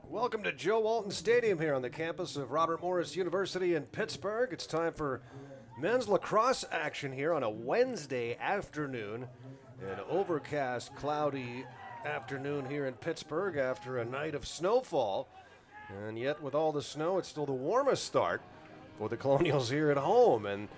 Welcome to Joe Walton Stadium here on the campus of Robert Morris University in Pittsburgh. It's time for men's lacrosse action here on a Wednesday afternoon. An overcast, cloudy afternoon here in Pittsburgh after a night of snowfall. And yet with all the snow, it's still the warmest start for the Colonials here at home. And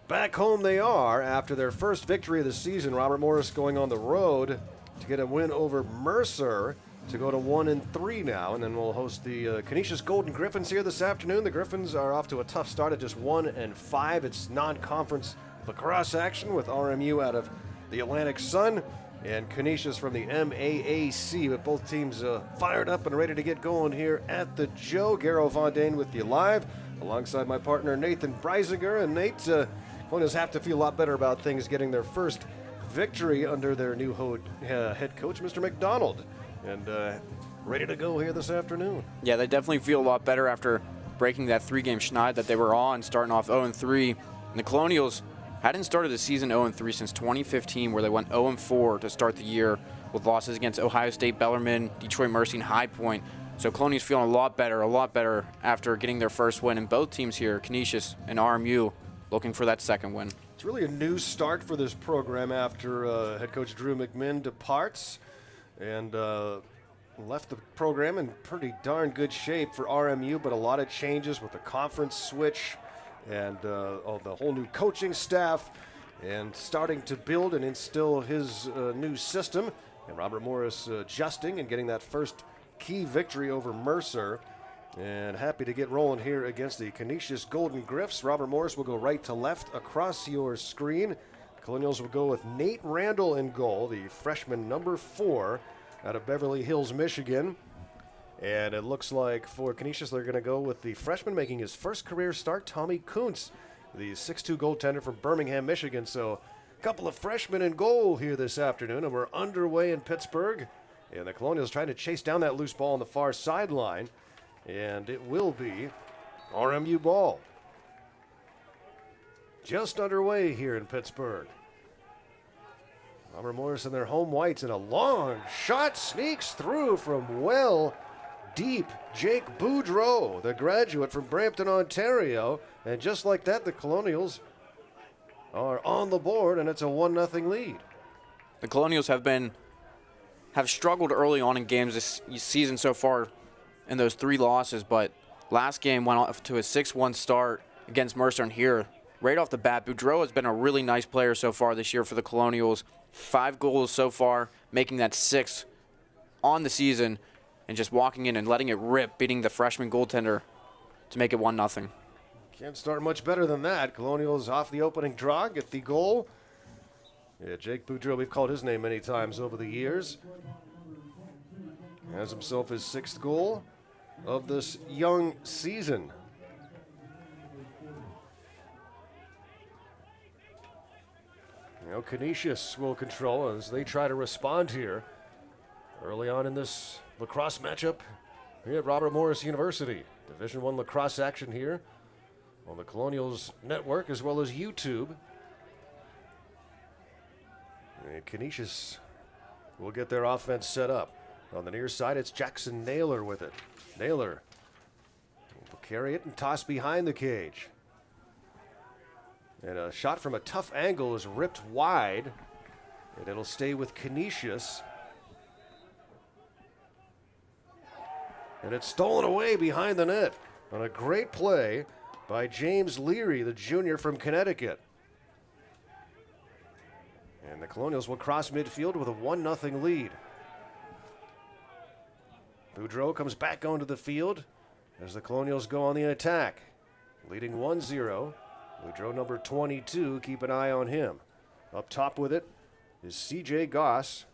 back home they are after their first victory of the season. Robert Morris going on the road to get a win over Mercer to go to 1-3 now, and then we'll host the Canisius Golden Griffins here this afternoon. The Griffins are off to a tough start at just 1-5. It's non-conference lacrosse action with RMU out of the Atlantic Sun and Canisius from the MAAC, with both teams fired up and ready to get going here at the Joe. Garo Von Dane with you live, alongside my partner Nathan Breisinger. And Nate, Colonials have to feel a lot better about things getting their first victory under their new head coach, Mr. McDonald. And ready to go here this afternoon. Yeah, they definitely feel a lot better after breaking that three-game schneid that they were on, starting off 0-3. And the Colonials hadn't started the season 0-3 since 2015, where they went 0-4 to start the year with losses against Ohio State, Bellarmine, Detroit Mercy, and High Point. So Colonials feeling a lot better after getting their first win. And both teams here, Canisius and RMU, looking for that second win. It's really a new start for this program after head coach Drew McMinn departs. And left the program in pretty darn good shape for RMU, but a lot of changes with the conference switch and the whole new coaching staff, and starting to build and instill his new system. And Robert Morris adjusting and getting that first key victory over Mercer. And happy to get rolling here against the Canisius Golden Griffs. Robert Morris will go right to left across your screen. Colonials will go with Nate Randall in goal, the freshman number 4 out of Beverly Hills, Michigan. And it looks like for Canisius, they're going to go with the freshman making his first career start, Tommy Kuntz, the 6'2 goaltender from Birmingham, Michigan. So a couple of freshmen in goal here this afternoon, and we're underway in Pittsburgh. And the Colonials trying to chase down that loose ball on the far sideline. And it will be RMU ball. Just underway here in Pittsburgh. Robert Morris in their home whites, and a long shot sneaks through from well deep. Jake Boudreau, the graduate from Brampton, Ontario. And just like that, the Colonials are on the board, and it's a 1-0 lead. The Colonials have struggled early on in games this season so far in those 3 losses, but last game went off to a 6-1 start against Mercer, and here, right off the bat, Boudreau has been a really nice player so far this year for the Colonials. 5 goals so far, making that 6 on the season, and just walking in and letting it rip, beating the freshman goaltender to make it 1-0. Can't start much better than that. Colonials off the opening draw, get the goal. Yeah, Jake Boudreau, we've called his name many times over the years. Has himself his 6th goal of this young season. Now Canisius will control as they try to respond here early on in this lacrosse matchup here at Robert Morris University. Division I lacrosse action here on the Colonials Network as well as YouTube. And Canisius will get their offense set up. On the near side, it's Jackson Naylor with it. Naylor will carry it and toss behind the cage. And a shot from a tough angle is ripped wide, and it'll stay with Canisius. And it's stolen away behind the net on a great play by James Leary, the junior from Connecticut. And the Colonials will cross midfield with a 1-0 lead. Boudreau comes back onto the field as the Colonials go on the attack, leading 1-0. Boudreau, number 22, keep an eye on him. Up top with it is C.J. Goss.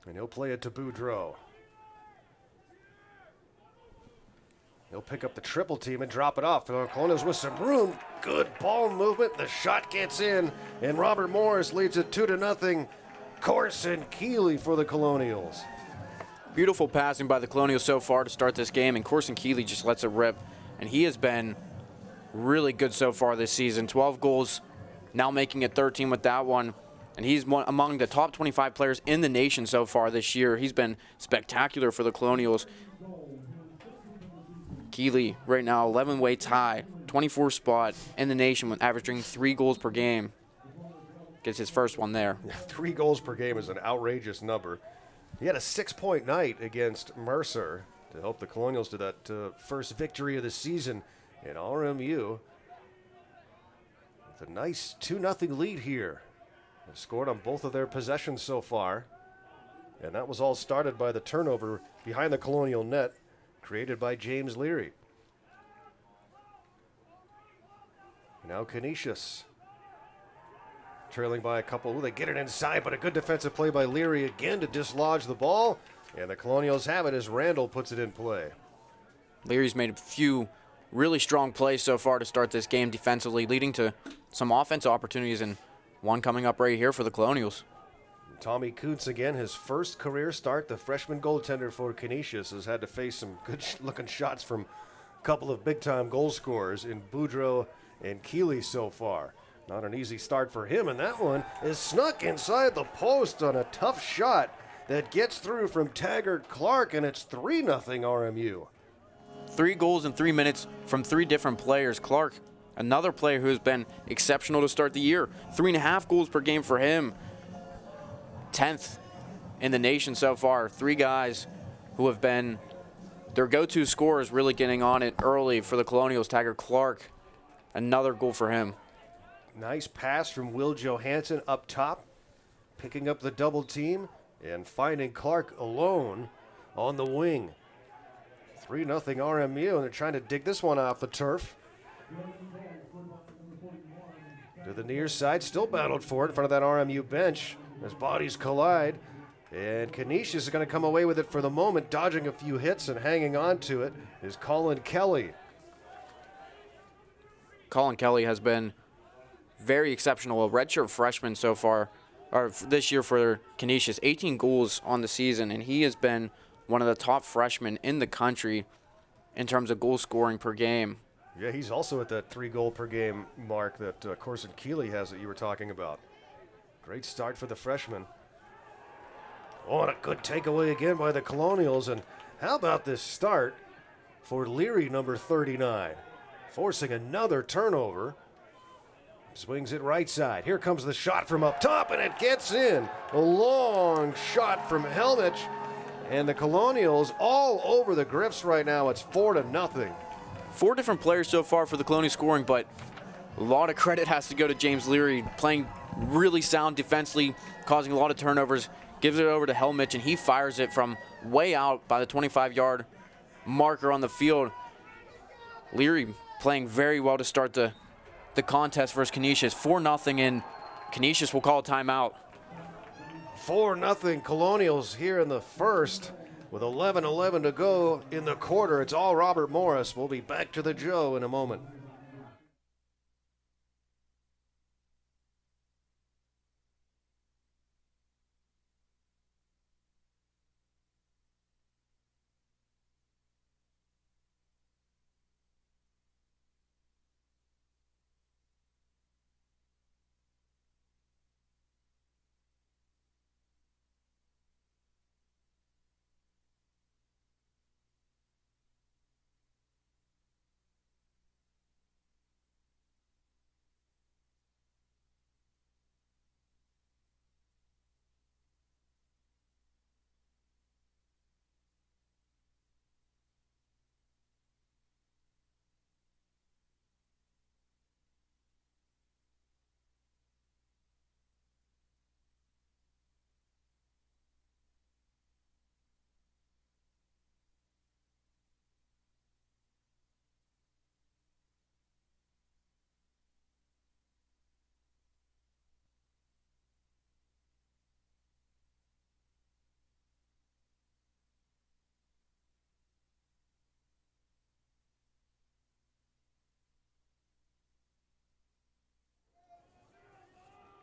And he'll play it to Boudreau. He'll pick up the triple team and drop it off. The Colonials with some room. Good ball movement. The shot gets in. And Robert Morris leads it 2-0. Corson Keeley for the Colonials. Beautiful passing by the Colonials so far to start this game, and Corson Keeley just lets it rip. And he has been really good so far this season. 12 goals, now making it 13 with that one. And he's among the top 25 players in the nation so far this year. He's been spectacular for the Colonials. Keeley right now 11-way tie, 24th spot in the nation with averaging 3 goals per game. Gets his first one there. 3 goals per game is an outrageous number. He had a 6-point night against Mercer to help the Colonials to that first victory of the season in RMU. With a nice 2-0 lead here. They've scored on both of their possessions so far. And that was all started by the turnover behind the Colonial net created by James Leary. Now Canisius trailing by a couple. Ooh, they get it inside, but a good defensive play by Leary again to dislodge the ball. And the Colonials have it as Randall puts it in play. Leary's made a few really strong plays so far to start this game defensively, leading to some offensive opportunities, and one coming up right here for the Colonials. Tommy Kuntz again, his first career start. The freshman goaltender for Canisius has had to face some good-looking shots from a couple of big-time goal scorers in Boudreau and Keeley so far. Not an easy start for him, and that one is snuck inside the post on a tough shot that gets through from Taggart Clark, and it's 3-0 RMU. 3 goals in 3 minutes from 3 different players. Clark, another player who has been exceptional to start the year. 3.5 goals per game for him. 10th in the nation so far. 3 guys who have been their go-to scorers really getting on it early for the Colonials. Taggart Clark, another goal for him. Nice pass from Will Johansson up top, picking up the double team and finding Clark alone on the wing. 3-0 RMU, and they're trying to dig this one off the turf. To the near side, still battled for it in front of that RMU bench as bodies collide. And Canisius is going to come away with it for the moment, dodging a few hits and hanging on to it is Colin Kelly. Colin Kelly has been very exceptional, a redshirt freshman so far, or this year for Canisius. 18 goals on the season, and he has been one of the top freshmen in the country in terms of goal scoring per game. Yeah, he's also at that 3 goal per game mark that Corson Keeley has that you were talking about. Great start for the freshman. Oh, and a good takeaway again by the Colonials. And how about this start for Leary, number 39, forcing another turnover. Swings it right side. Here comes the shot from up top, and it gets in. A long shot from Helmich. And the Colonials all over the Griffs right now. It's 4-0. 4 different players so far for the Colonials scoring, but a lot of credit has to go to James Leary, playing really sound defensively, causing a lot of turnovers. Gives it over to Helmich, and he fires it from way out by the 25-yard marker on the field. Leary playing very well to start the contest versus Canisius. 4-0, and Canisius will call a timeout. 4-0 Colonials here in the first with 11:11 to go in the quarter. It's all Robert Morris. We'll be back to the Joe in a moment.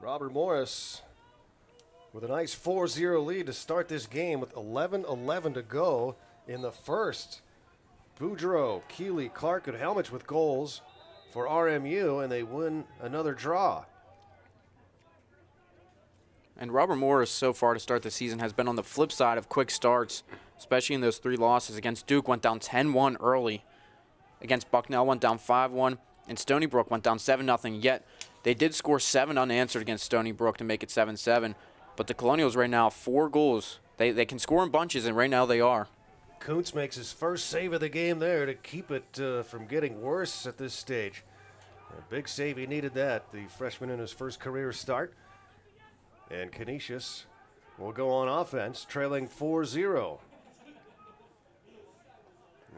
Robert Morris with a nice 4-0 lead to start this game with 11:11 to go in the first. Boudreau, Keeley, Clark, and Helmich with goals for RMU, and they win another draw. And Robert Morris, so far to start the season, has been on the flip side of quick starts, especially in those 3 losses. Against Duke, went down 10-1 early. Against Bucknell, went down 5-1. And Stony Brook went down 7-0. Yet, they did score 7 unanswered against Stony Brook to make it 7-7. But the Colonials right now, 4 goals. They can score in bunches, and right now they are. Kuntz makes his first save of the game there to keep it from getting worse at this stage. A big save, he needed that, the freshman in his first career start. And Canisius will go on offense, trailing 4-0.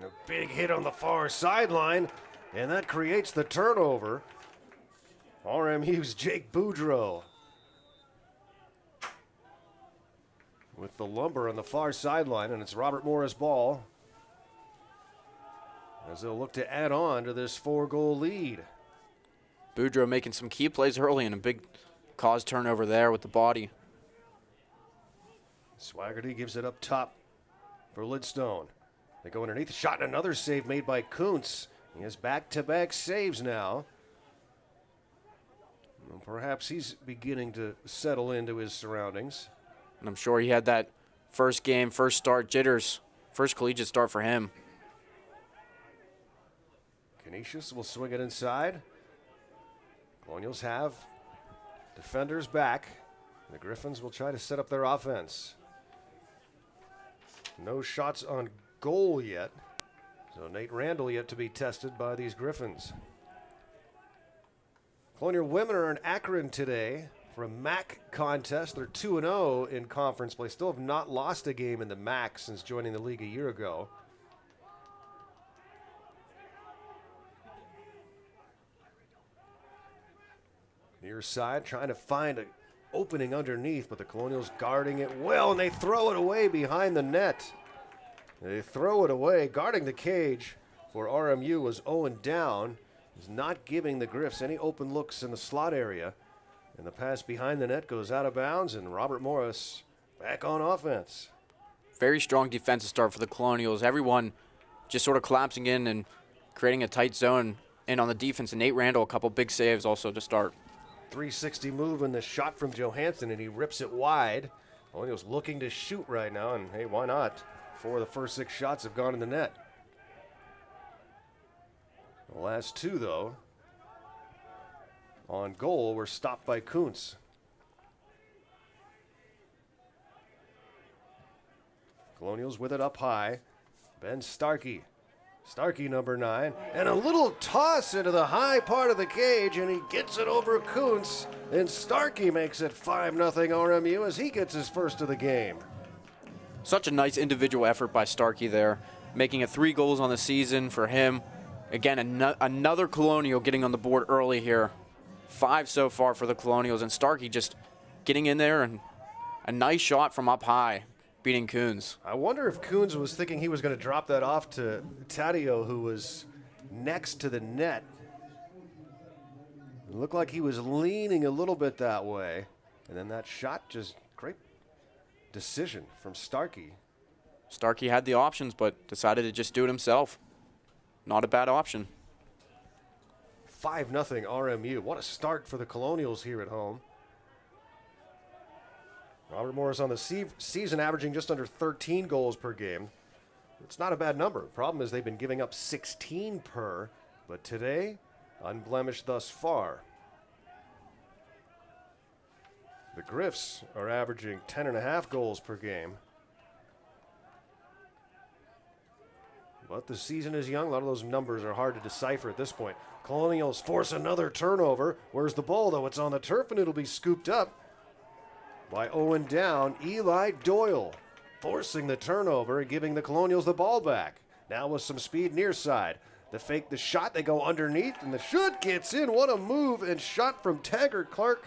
A big hit on the far sideline, and that creates the turnover. RMU's Jake Boudreau with the lumber on the far sideline, and it's Robert Morris' ball as they'll look to add on to this 4-goal lead. Boudreau making some key plays early and a big cause turnover there with the body. Swaggerty gives it up top for Lidstone. They go underneath. Shot and another save made by Kuntz. He has back-to-back saves now. Well, perhaps he's beginning to settle into his surroundings. And I'm sure he had that first game, first start jitters, first collegiate start for him. Canisius will swing it inside. Colonials have defenders back. The Griffins will try to set up their offense. No shots on goal yet. So Nate Randall yet to be tested by these Griffins. Colonial women are in Akron today for a MAC contest. They're 2-0 in conference play. Still have not lost a game in the MAC since joining the league a year ago. Near side, trying to find an opening underneath, but the Colonials guarding it well, and they throw it away behind the net. They throw it away. Guarding the cage for RMU was Owen Down. He's not giving the Griffs any open looks in the slot area. And the pass behind the net goes out of bounds, and Robert Morris back on offense. Very strong defensive start for the Colonials. Everyone just sort of collapsing in and creating a tight zone. And on the defense, and Nate Randall, a couple big saves also to start. 360 move in the shot from Johansson, and he rips it wide. Colonials looking to shoot right now, and hey, why not? 4 of the first 6 shots have gone in the net. The last 2, though, on goal were stopped by Kuntz. Colonials with it up high. Ben Starkey. Starkey, number 9, and a little toss into the high part of the cage, and he gets it over Kuntz, and Starkey makes it 5-0 RMU as he gets his first of the game. Such a nice individual effort by Starkey there, making it 3 goals on the season for him. Again, another Colonial getting on the board early here. 5 so far for the Colonials, and Starkey just getting in there, and a nice shot from up high, beating Kuntz. I wonder if Kuntz was thinking he was going to drop that off to Taddeo, who was next to the net. It looked like he was leaning a little bit that way. And then that shot, just great decision from Starkey. Starkey had the options, but decided to just do it himself. Not a bad option. 5-0 RMU. What a start for the Colonials here at home. Robert Morris on the season averaging just under 13 goals per game. It's not a bad number. Problem is they've been giving up 16 per, but today, unblemished thus far. The Griffs are averaging 10.5 goals per game. But the season is young. A lot of those numbers are hard to decipher at this point. Colonials force another turnover. Where's the ball, though? It's on the turf, and it'll be scooped up by Owen Down. Eli Doyle forcing the turnover and giving the Colonials the ball back. Now with some speed near side. The fake, the shot, they go underneath, and the shoot gets in. What a move, and shot from Taggart Clark.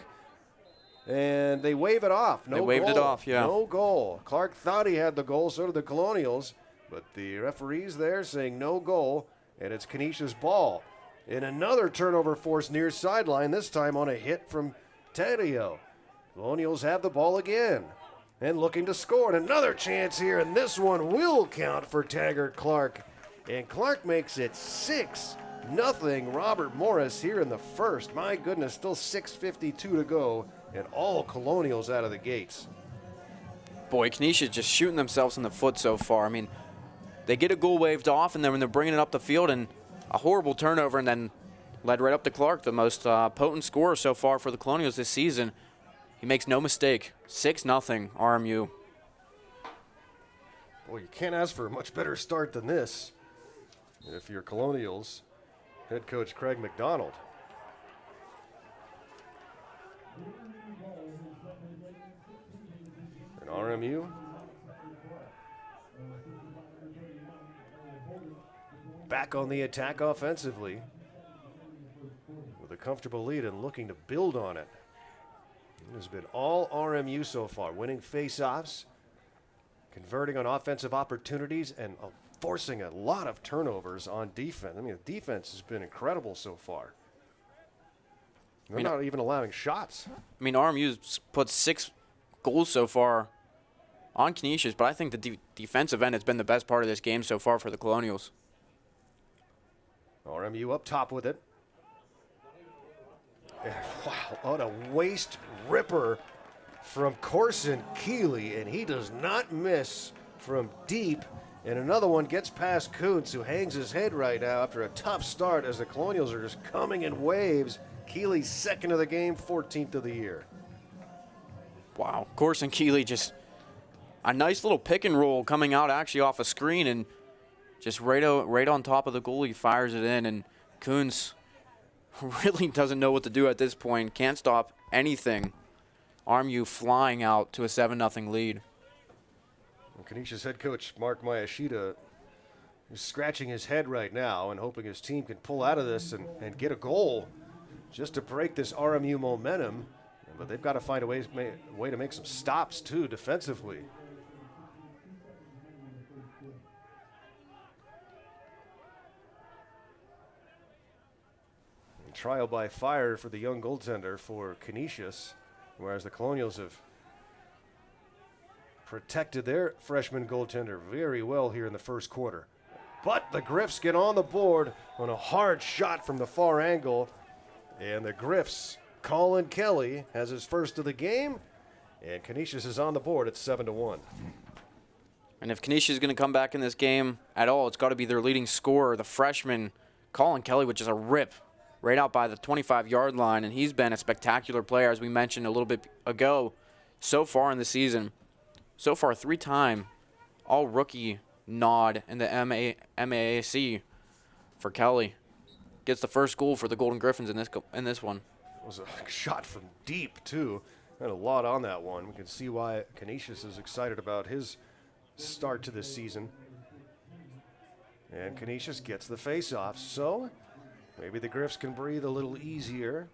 And they wave it off. No goal. They waved it off, yeah. No goal. Clark thought he had the goal, so did the Colonials. But the referee's there saying no goal, and it's Canisius' ball. And another turnover forced near sideline, this time on a hit from Taddeo. Colonials have the ball again and looking to score. And another chance here, and this one will count for Taggart Clark. And Clark makes it 6-0 Robert Morris here in the first. My goodness, still 6:52 to go and all Colonials out of the gates. Boy, Canisius just shooting themselves in the foot so far. I mean, they get a goal waved off, and then when they're bringing it up the field, and a horrible turnover, and then led right up to Clark, the most potent scorer so far for the Colonials this season. He makes no mistake. 6-0 RMU. Boy, you can't ask for a much better start than this if you're Colonials head coach Craig McDonald. And RMU back on the attack offensively with a comfortable lead and looking to build on it. It has been all RMU so far, winning face-offs, converting on offensive opportunities, and forcing a lot of turnovers on defense. I mean, the defense has been incredible so far. They're not even allowing shots. I mean, RMU's put 6 goals so far on Canisius, but I think the defensive end has been the best part of this game so far for the Colonials. RMU up top with it. Wow, what a waist ripper from Colin Kelly, and he does not miss from deep. And another one gets past Kuntz, who hangs his head right now after a tough start as the Colonials are just coming in waves. Kelly's second of the game, 14th of the year. Wow, Colin Kelly just a nice little pick and roll coming out actually off a screen, and just right on top of the goalie fires it in, and Kuntz really doesn't know what to do at this point. Can't stop anything. RMU flying out to a 7-0 lead. Well, Canisius head coach Mark Mayashita is scratching his head right now and hoping his team can pull out of this and get a goal just to break this RMU momentum. But they've got to find a way to make some stops, too, defensively. Trial by fire for the young goaltender for Canisius, whereas the Colonials have protected their freshman goaltender very well here in the first quarter. But the Griffs get on the board on a hard shot from the far angle, and the Griffs, Colin Kelly, has his first of the game, and Canisius is on the board at 7-1. And if Canisius is going to come back in this game at all, it's got to be their leading scorer, the freshman Colin Kelly, which is a rip right out by the 25-yard line, and he's been a spectacular player, as we mentioned a little bit ago, so far in the season. So far, 3-time all-rookie nod in the MAAC for Kelly. Gets the first goal for the Golden Griffins in this one. It was a shot from deep, too. Had a lot on that one. We can see why Canisius is excited about his start to this season. And Canisius gets the face-off, so maybe the Griffs can breathe a little easier.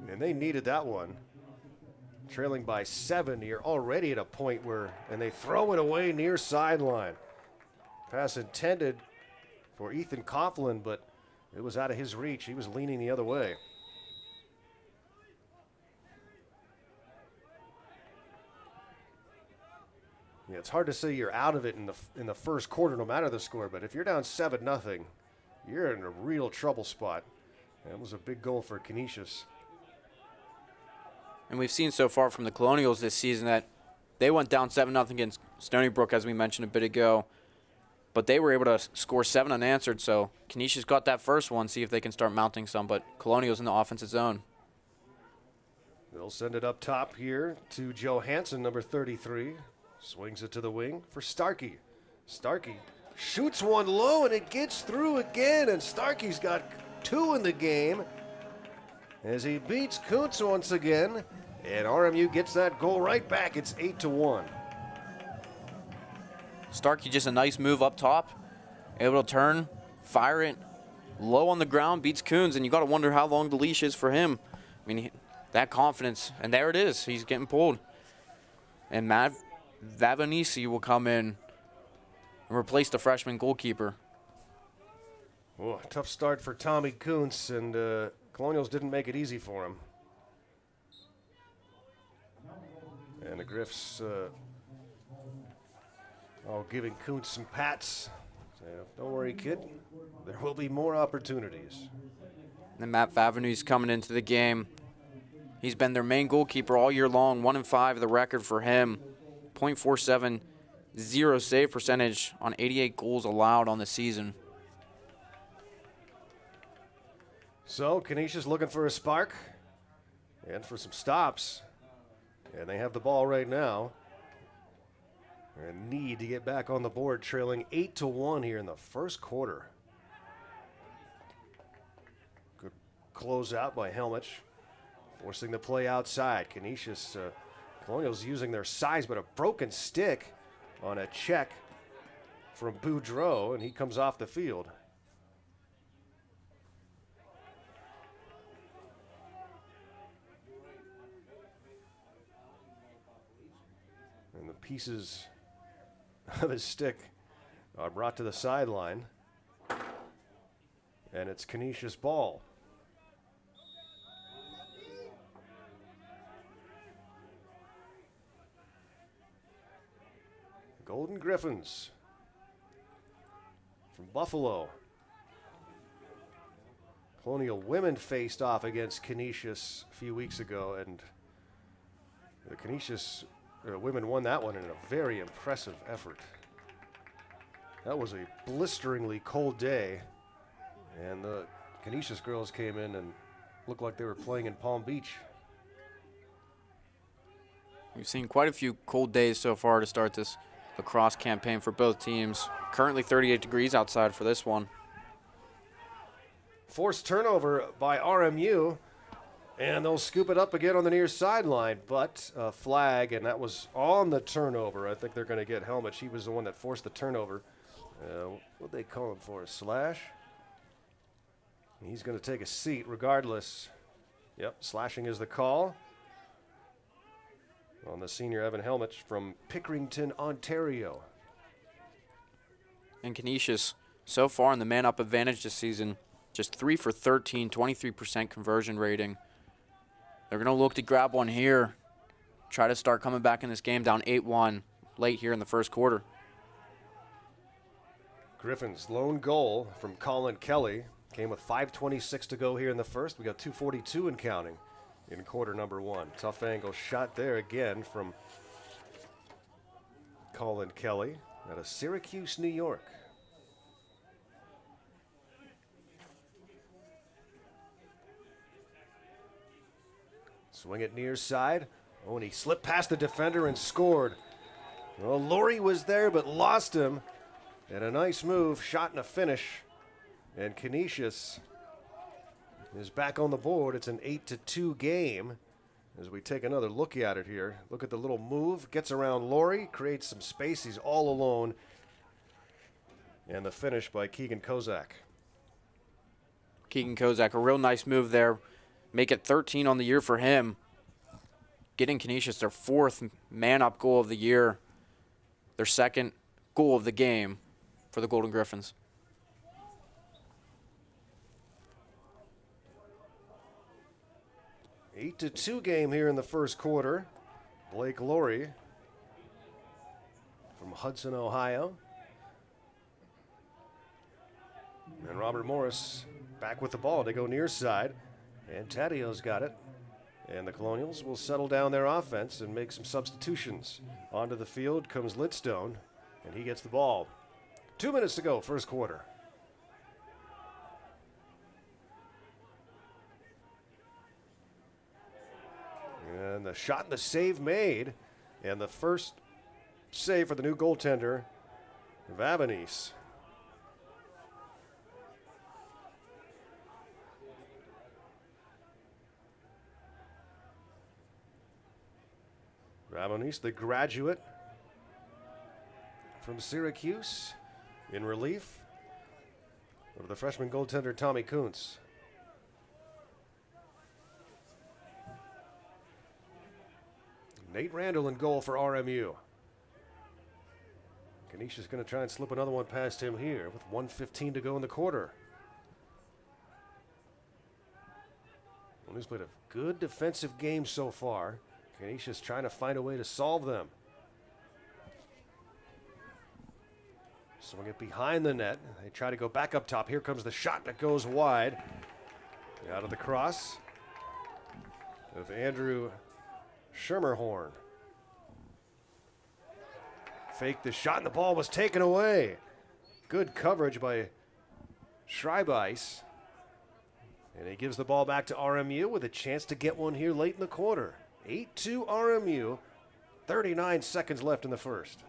And they needed that one. Trailing by 7, you're already at a point where, and they throw it away near sideline. Pass intended for Ethan Coughlin, but it was out of his reach. He was leaning the other way. Yeah, it's hard to say you're out of it in the first quarter, no matter the score. But if you're down 7-0, you're in a real trouble spot. That was a big goal for Canisius. And we've seen so far from the Colonials this season that they went down 7-0 against Stony Brook, as we mentioned a bit ago. But they were able to score 7 unanswered, so Canisius got that first one, see if they can start mounting some. But Colonials in the offensive zone. They'll send it up top here to Johansson, number 33. Swings it to the wing for Starkey. Starkey shoots one low, and it gets through again, and Starkey's got 2 in the game as he beats Kuntz once again, and RMU gets that goal right back. It's 8-1. Starkey just a nice move up top, able to turn, fire it low on the ground, beats Kuntz, and you got to wonder how long the leash is for him. I mean, that confidence, and there it is. He's getting pulled. And Matt Vavanisi will come in and replace the freshman goalkeeper. Oh, tough start for Tommy Kuntz, and Colonials didn't make it easy for him. And the Griffs all giving Kuntz some pats. So, don't worry, kid. There will be more opportunities. And Matt Vavanisi's coming into the game. He's been their main goalkeeper all year long. 1-5 the record for him. .470 save percentage on 88 goals allowed on the season. So Canisius looking for a spark and for some stops. And they have the ball right now. And need to get back on the board, trailing 8-1 here in the first quarter. Good close out by Helmich, forcing the play outside. Canisius, Colonials using their size, but a broken stick on a check from Boudreau, and he comes off the field. And the pieces of his stick are brought to the sideline, and it's Canisius ball. Golden Griffins from Buffalo. Colonial women faced off against Canisius a few weeks ago, and the Canisius women won that one in a very impressive effort. That was a blisteringly cold day, and the Canisius girls came in and looked like they were playing in Palm Beach. We've seen quite a few cold days so far to start this lacrosse campaign for both teams. Currently 38 degrees outside for this one. Forced turnover by RMU, and they'll scoop it up again on the near sideline, but a flag, and that was on the turnover. I think they're going to get Helmich. He was the one that forced the turnover. What'd they call him for, a slash? He's going to take a seat regardless. Yep, slashing is the call on the senior Evan Helmich from Pickerington, Ontario. And Canisius, so far in the man-up advantage this season, just 3 for 13, 23% conversion rating. They're going to look to grab one here, try to start coming back in this game down 8-1 late here in the first quarter. Griffin's lone goal from Colin Kelly came with 5:26 to go here in the first. We got 2:42 and counting in quarter number one. Tough angle shot there again from Colin Kelly out of Syracuse, New York. Swing it near side. Oh, and he slipped past the defender and scored. Well, Laurie was there but lost him. And a nice move, shot and a finish. And Canisius is back on the board. It's an 8-2 game as we take another look at it here. Look at the little move, gets around Laurie, creates some space. He's all alone. And the finish by Keegan Kozak. Keegan Kozak, a real nice move there. Make it 13 on the year for him. Getting Canisius their 4th man-up goal of the year. Their 2nd goal of the game for the Golden Griffins. An 8-2 game here in the first quarter. Blake Laurie from Hudson, Ohio. And Robert Morris back with the ball. They go near side. And Taddeo's got it. And the Colonials will settle down their offense and make some substitutions. Onto the field comes Lidstone, and he gets the ball. 2 minutes to go, first quarter. And the shot and the save made. And the first save for the new goaltender, Vavanese. Vavanese, the graduate from Syracuse, in relief of the freshman goaltender Tommy Kuntz. Nate Randall in goal for RMU. Canisius going to try and slip another one past him here with 1:15 to go in the quarter. Well, he's played a good defensive game so far. Canisius trying to find a way to solve them. Swing it behind the net. They try to go back up top. Here comes the shot that goes wide. Out of the cross. of Andrew Schermerhorn. Faked the shot and the ball was taken away. Good coverage by Schreibeis. And he gives the ball back to RMU with a chance to get one here late in the quarter. 8-2 RMU, 39 seconds left in the first.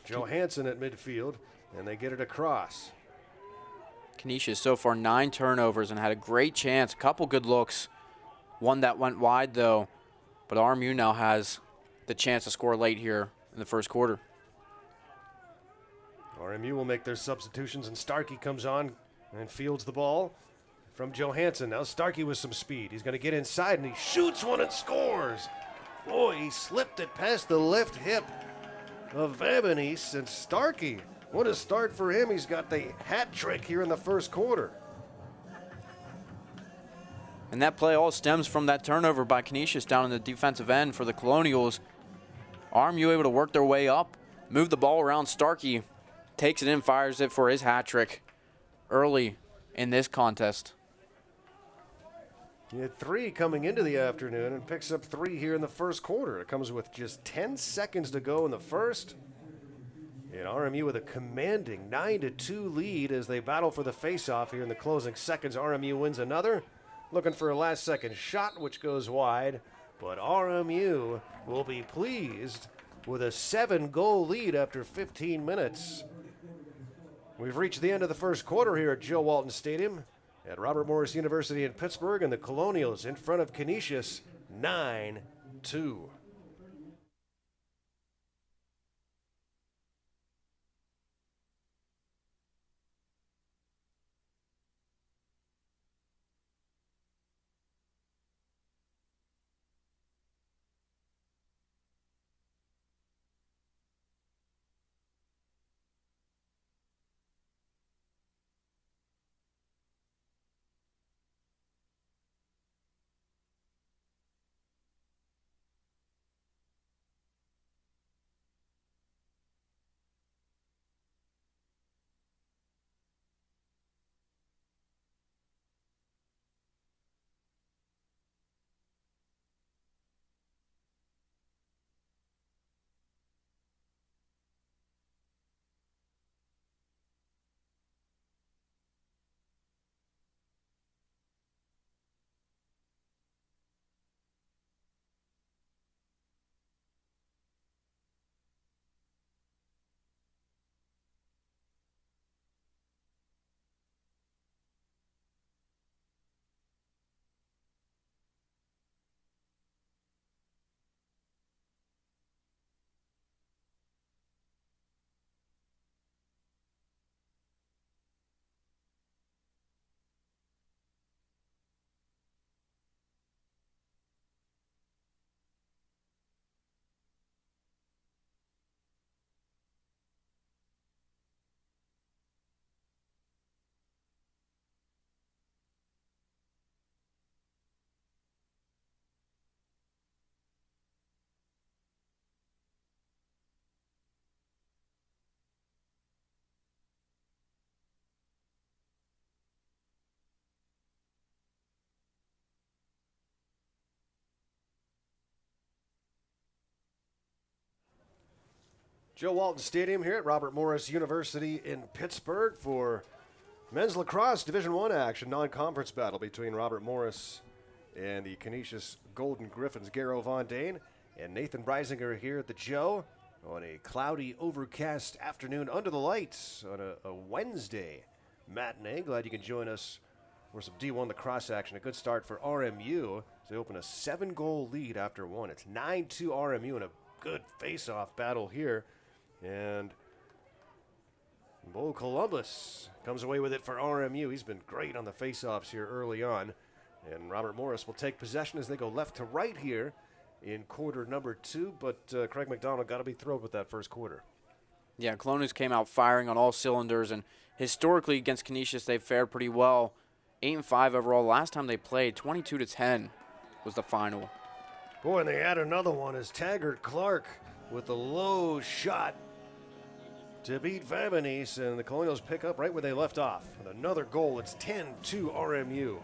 Johansson at midfield, and they get it across. Canisius so far 9 turnovers and had a great chance, a couple good looks. One that went wide though, but RMU now has the chance to score late here in the first quarter. RMU will make their substitutions, and Starkey comes on and fields the ball from Johansson. Now Starkey with some speed. He's going to get inside, and he shoots one and scores. Boy, he slipped it past the left hip of Vabanese, and Starkey, what a start for him. He's got the hat trick here in the first quarter. And that play all stems from that turnover by Canisius down in the defensive end for the Colonials. RMU able to work their way up, move the ball around. Starkey takes it in, fires it for his hat trick early in this contest. He had 3 coming into the afternoon and picks up 3 here in the first quarter. It comes with just 10 seconds to go in the first. And RMU with a commanding 9-2 lead as they battle for the faceoff here in the closing seconds. RMU wins another, looking for a last-second shot, which goes wide. But RMU will be pleased with a 7-goal lead after 15 minutes. We've reached the end of the first quarter here at Joe Walton Stadium at Robert Morris University in Pittsburgh, and the Colonials in front of Canisius 9-2. Joe Walton Stadium here at Robert Morris University in Pittsburgh for men's lacrosse Division I action, non-conference battle between Robert Morris and the Canisius Golden Griffins. Garrow Von Dane and Nathan Breisinger here at the Joe on a cloudy, overcast afternoon under the lights on a Wednesday matinee. Glad you can join us for some D1 lacrosse action. A good start for RMU. They open a 7-goal lead after one. It's 9-2 RMU in a good face-off battle here. And Bo Columbus comes away with it for RMU. He's been great on the face-offs here early on. And Robert Morris will take possession as they go left to right here in quarter number 2. But Craig McDonald got to be thrilled with that first quarter. Yeah, Colonials came out firing on all cylinders. And historically against Canisius, they fared pretty well. 8-5 overall. Last time they played, 22-10 was the final. Boy, and they add another one as Taggart Clark with the low shot to beat Vabanese, and the Colonials pick up right where they left off. With another goal, it's 10-2 RMU.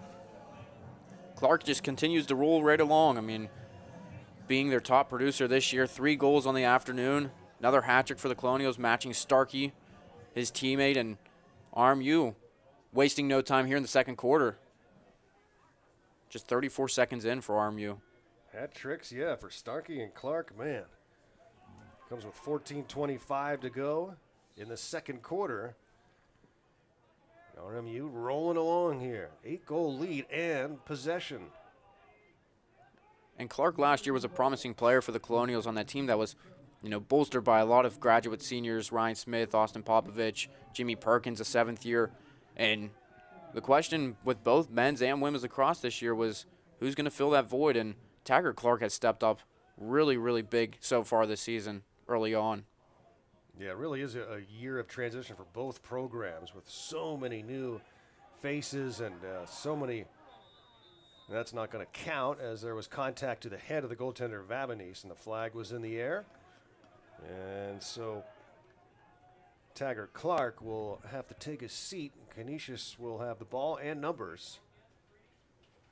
Clark just continues to roll right along. I mean, being their top producer this year, 3 goals on the afternoon. Another hat trick for the Colonials, matching Starkey, his teammate, and RMU wasting no time here in the second quarter. Just 34 seconds in for RMU. Hat tricks, yeah, for Starkey and Clark, man. Comes with 14:25 to go in the second quarter. RMU rolling along here. 8-goal lead and possession. And Clark last year was a promising player for the Colonials on that team that was, bolstered by a lot of graduate seniors, Ryan Smith, Austin Popovich, Jimmy Perkins, a 7th year. And the question with both men's and women's lacrosse this year was who's going to fill that void, and Taggart Clark has stepped up really, really big so far this season early on. Yeah, it really is a year of transition for both programs with so many new faces and so many. That's not going to count as there was contact to the head of the goaltender, Vavanese, and the flag was in the air. And so Taggart Clark will have to take his seat. Canisius will have the ball and numbers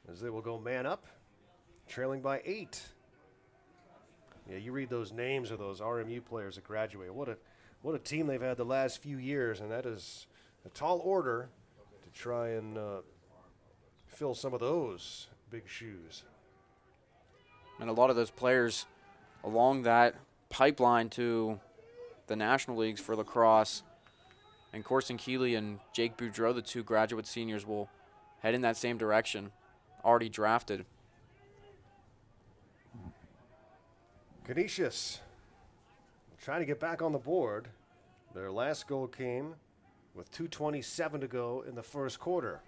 as they will go man up, trailing by 8. Yeah, you read those names of those RMU players that graduate. What a team they've had the last few years, and that is a tall order to try and fill some of those big shoes. And a lot of those players along that pipeline to the National Leagues for lacrosse, and Corson Keeley and Jake Boudreau, the 2 graduate seniors, will head in that same direction, already drafted. Canisius trying to get back on the board. Their last goal came with 2:27 to go in the first quarter.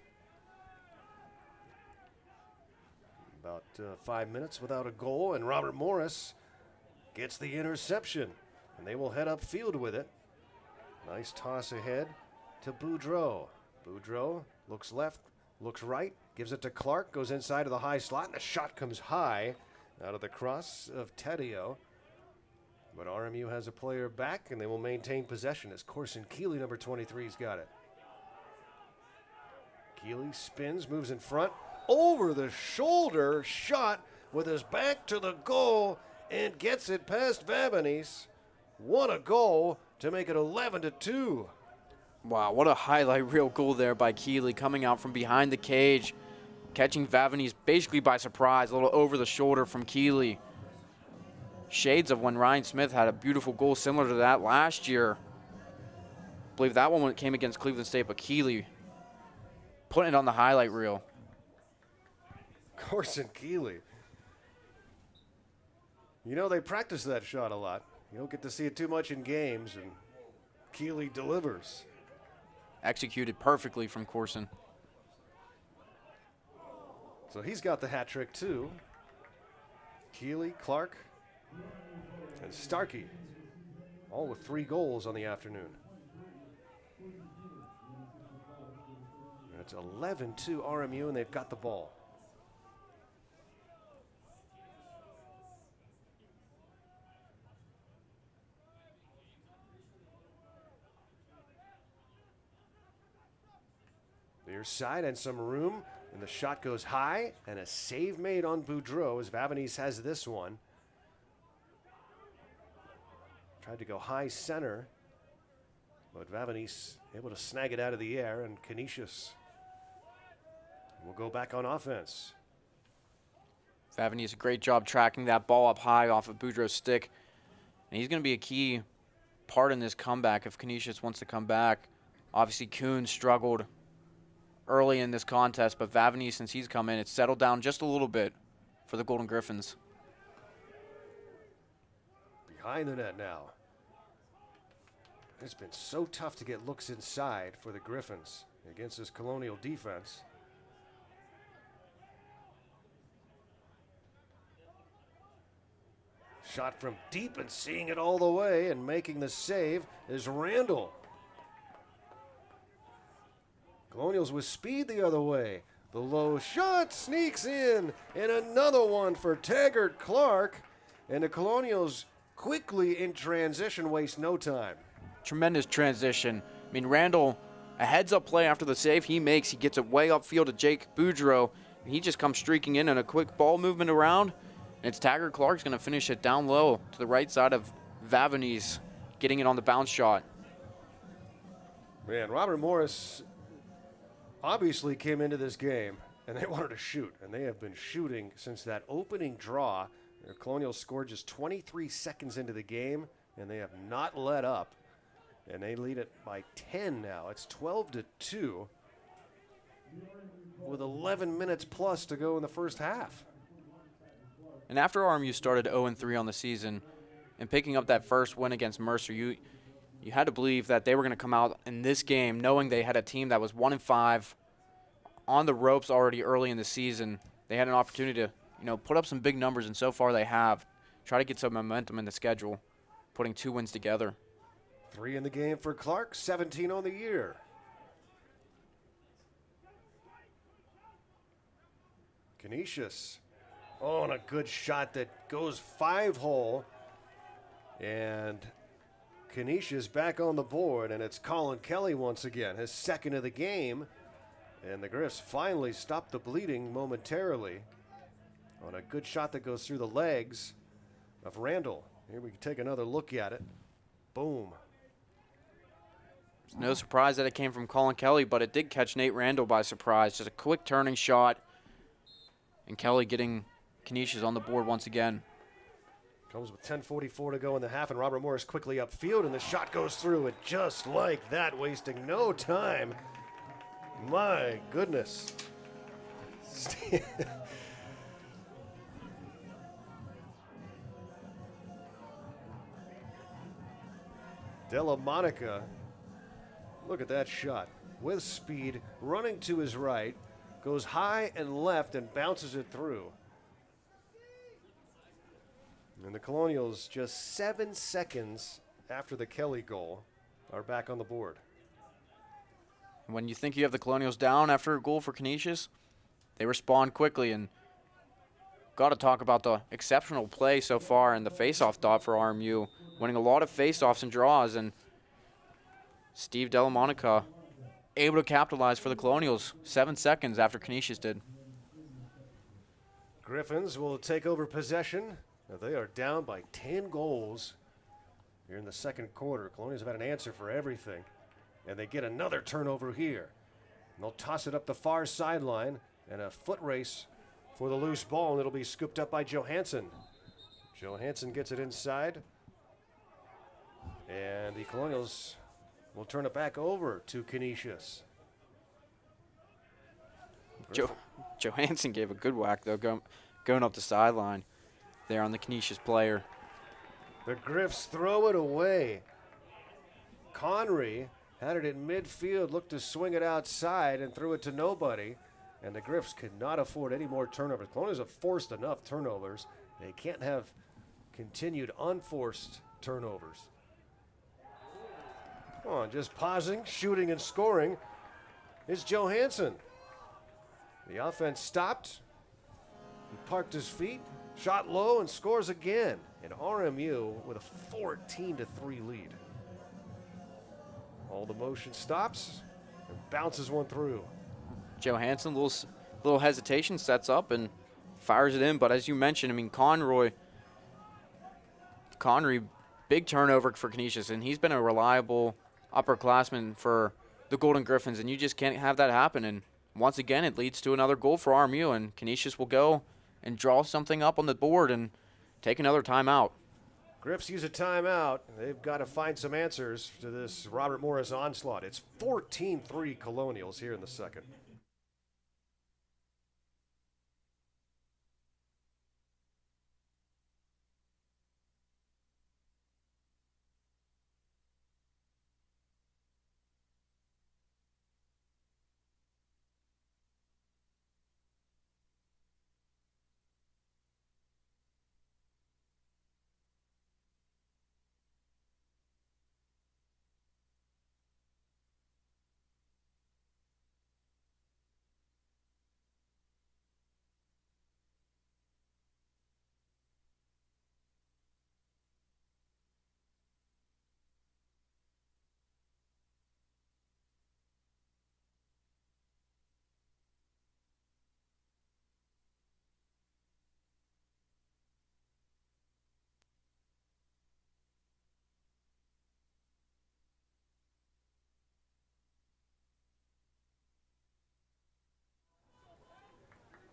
About 5 minutes without a goal, and Robert Morris gets the interception, and they will head upfield with it. Nice toss ahead to Boudreau. Boudreau looks left, looks right, gives it to Clark, goes inside of the high slot, and the shot comes high out of the cross of Tedeo. But RMU has a player back, and they will maintain possession as Corson Keeley, number 23's got it. Keeley spins, moves in front, over the shoulder shot with his back to the goal, and gets it past Vavanese. What a goal to make it 11-2. Wow, what a highlight reel goal there by Keeley, coming out from behind the cage, catching Vavanese basically by surprise, a little over the shoulder from Keeley. Shades of when Ryan Smith had a beautiful goal similar to that last year. I believe that one came against Cleveland State, but Keeley putting it on the highlight reel. Corson Keeley. They practice that shot a lot. You don't get to see it too much in games, and Keeley delivers. Executed perfectly from Corson. So he's got the hat trick too. Keeley, Clark, and Starkey, all with 3 goals on the afternoon. And it's 11-2 RMU, and they've got the ball. Near side and some room, and the shot goes high, and a save made on Boudreau as Vavanese has this one. Tried to go high center, but Vavanese able to snag it out of the air, and Canisius will go back on offense. Vavanese, a great job tracking that ball up high off of Boudreau's stick, and he's going to be a key part in this comeback if Canisius wants to come back. Obviously, Kuhn struggled early in this contest, but Vavanese, since he's come in, it's settled down just a little bit for the Golden Griffins. Behind the net now. It's been so tough to get looks inside for the Griffins against this Colonial defense. Shot from deep, and seeing it all the way and making the save is Randall. Colonials with speed the other way. The low shot sneaks in, and another one for Taggart Clark. And the Colonials quickly in transition, waste no time. Tremendous transition. Randall, a heads-up play after the save he makes. He gets it way upfield to Jake Boudreau. he just comes streaking in and a quick ball movement around. And it's Taggart Clark's going to finish it down low to the right side of Vavanies, getting it on the bounce shot. Man, Robert Morris obviously came into this game and they wanted to shoot, and they have been shooting since that opening draw. The Colonials scored just 23 seconds into the game, and they have not let up, and they lead it by 10 now. It's 12-2 with 11 minutes plus to go in the first half. And after RMU started 0-3 on the season and picking up that first win against Mercer, you had to believe that they were going to come out in this game knowing they had a team that was 1-5 on the ropes already early in the season. They had an opportunity to, put up some big numbers, and so far they have. Try to get some momentum in the schedule, putting 2 wins together. 3 in the game for Clark, 17 on the year. Canisius. Oh, and a good shot that goes 5-hole. And Canisius back on the board, and it's Colin Kelly once again, his second of the game. And the Griffs finally stopped the bleeding momentarily on a good shot that goes through the legs of Randall. Here we can take another look at it. Boom. It's no surprise that it came from Colin Kelly, but it did catch Nate Randall by surprise. Just a quick turning shot, and Kelly getting Canisius on the board once again. Comes with 10:44 to go in the half, and Robert Morris quickly upfield, and the shot goes through it just like that, wasting no time. My goodness. Della Monica, look at that shot. With speed, running to his right, goes high and left and bounces it through. And the Colonials, just 7 seconds after the Kelly goal, are back on the board. When you think you have the Colonials down after a goal for Canisius, they respond quickly. And got to talk about the exceptional play so far in the faceoff dot for RMU, winning a lot of faceoffs and draws. And Steve Delamonica able to capitalize for the Colonials 7 seconds after Canisius did. Griffins will take over possession. Now they are down by 10 goals here in the second quarter. Colonials have had an answer for everything. And they get another turnover here. And they'll toss it up the far sideline, and a foot race for the loose ball, and it'll be scooped up by Johansson. Johansson gets it inside, and the Colonials will turn it back over to Canisius. Johansson gave a good whack, though, going up the sideline there on the Canisius player. The Griffs throw it away. Conry had it in midfield, looked to swing it outside and threw it to nobody. And the Griffs could not afford any more turnovers. Colonials have forced enough turnovers. They can't have continued unforced turnovers. Oh, just pausing, shooting and scoring is Johansson. The offense stopped. He parked his feet, shot low and scores again. And RMU with a 14-3 lead. All the motion stops and bounces one through. Johansson, little hesitation, sets up and fires it in. But as you mentioned, Conry, big turnover for Canisius, and he's been a reliable upperclassman for the Golden Griffins, and you just can't have that happen. And once again, it leads to another goal for RMU, and Canisius will go and draw something up on the board and take another timeout. Griffs use a timeout. They've got to find some answers to this Robert Morris onslaught. It's 14-3 Colonials here in the second.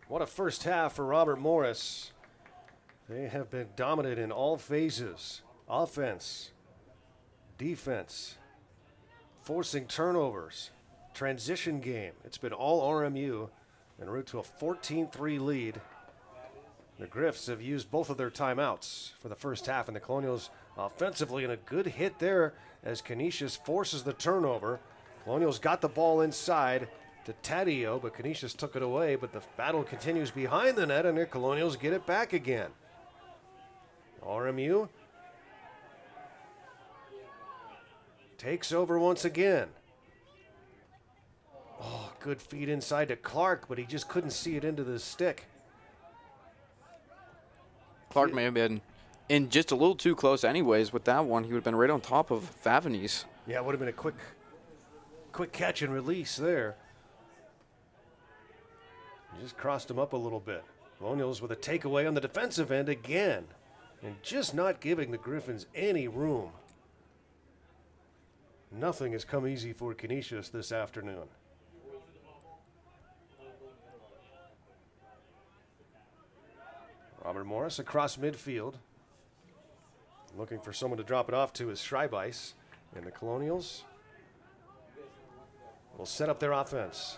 What a first half for Robert Morris. They have been dominant in all phases. Offense, defense, forcing turnovers, transition game. It's been all RMU en route to a 14-3 lead. The Griffs have used both of their timeouts for the first half, and the Colonials offensively in a good hit there as Canisius forces the turnover. Colonials got the ball inside to Taddeo, but Canisius took it away, but the battle continues behind the net, and the Colonials get it back again. RMU takes over once again. Oh, good feed inside to Clark, but he just couldn't see it into the stick. Clark may have been in just a little too close anyways with that one. He would have been right on top of Vavanese. Yeah, it would have been a quick catch and release there. He just crossed him up a little bit. Colonials with a takeaway on the defensive end again, and just not giving the Griffins any room. Nothing has come easy for Canisius this afternoon. Robert Morris across midfield, looking for someone to drop it off to is Schreibeis, and the Colonials will set up their offense.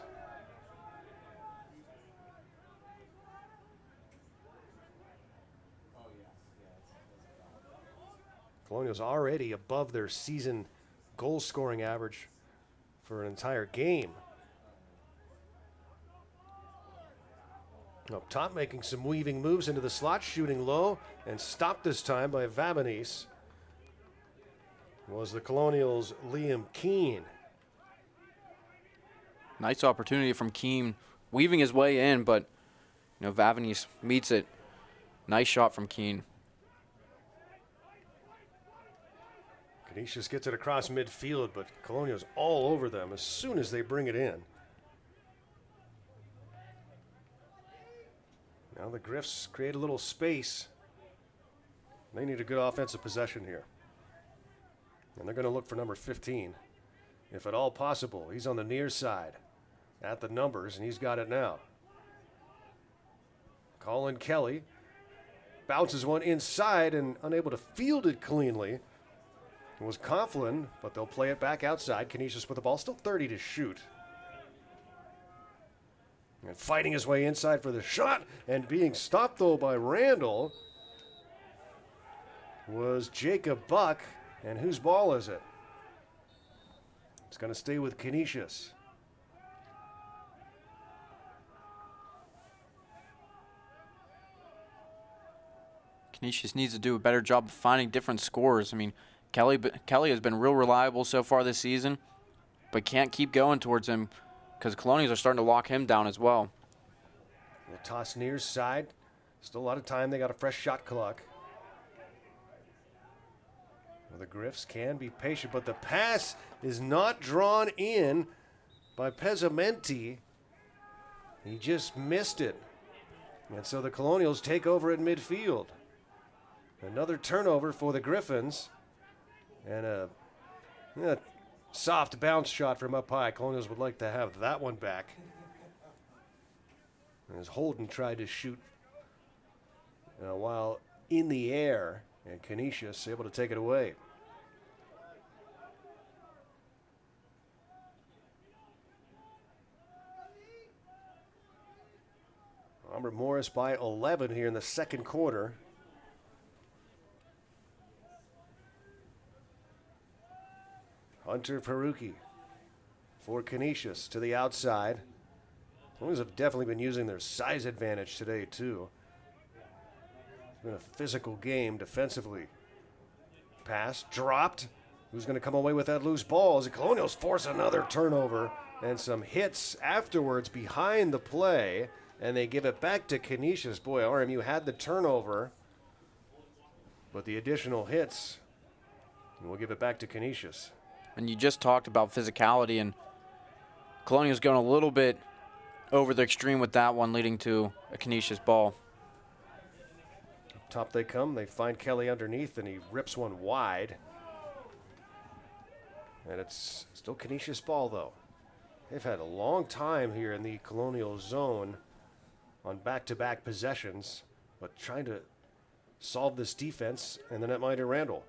Colonials already above their season goal scoring average for an entire game. Up top, making some weaving moves into the slot, shooting low, and stopped this time by Vavanese. Was the Colonials' Liam Keane. Nice opportunity from Keane, weaving his way in, but Vavanese meets it. Nice shot from Keane. Canisius gets it across midfield, but Colonials all over them as soon as they bring it in. Now the Griffs create a little space. They need a good offensive possession here. And they're going to look for number 15. If at all possible, he's on the near side at the numbers, and he's got it now. Colin Kelly bounces one inside and unable to field it cleanly. It was Coughlin, but they'll play it back outside. Canisius with the ball, still 30 to shoot. And fighting his way inside for the shot, and being stopped though by Randall was Jacob Buck. And whose ball is it? It's going to stay with Canisius. Canisius needs to do a better job of finding different scores. I mean, Kelly has been real reliable so far this season, but can't keep going towards him because Colonials are starting to lock him down as well. We'll toss near side. Still a lot of time. They got a fresh shot clock. Well, the Griffs can be patient, but the pass is not drawn in by Pezzamenti. He just missed it. And so the Colonials take over at midfield. Another turnover for the Griffins. And a soft bounce shot from up high. Colonials would like to have that one back. As Holden tried to shoot while in the air, and Canisius able to take it away. Robert Morris by 11 here in the second quarter. Hunter Peruki for Canisius to the outside. Colonials have definitely been using their size advantage today, too. It's been a physical game defensively. Pass dropped. Who's going to come away with that loose ball? As the Colonials force another turnover and some hits afterwards behind the play, and they give it back to Canisius. Boy, RMU had the turnover, but the additional hits, and we'll give it back to Canisius. And you just talked about physicality, and Colonials going a little bit over the extreme with that one, leading to a Canisius ball. Up top they come. They find Kelly underneath, and he rips one wide. And it's still Canisius ball, though. They've had a long time here in the Colonial zone on back-to-back possessions, but trying to solve this defense and the netminder Randall.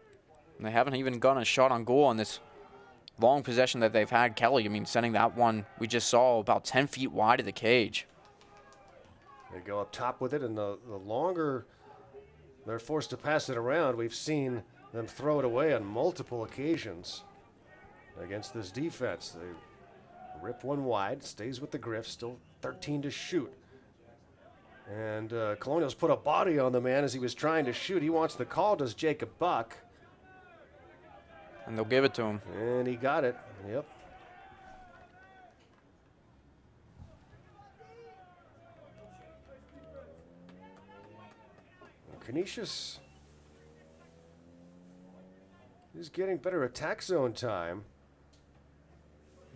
And they haven't even gotten a shot on goal on this long possession that they've had. Kelly, I mean, sending that one we just saw about 10 feet wide of the cage. They go up top with it, and the longer they're forced to pass it around, we've seen them throw it away on multiple occasions against this defense. They rip one wide, stays with the Griffs, still 13 to shoot. And Colonial's put a body on the man as he was trying to shoot. He wants the call, does Jacob Buck. And they'll give it to him. And he got it, yep. Canisius is getting better attack zone time,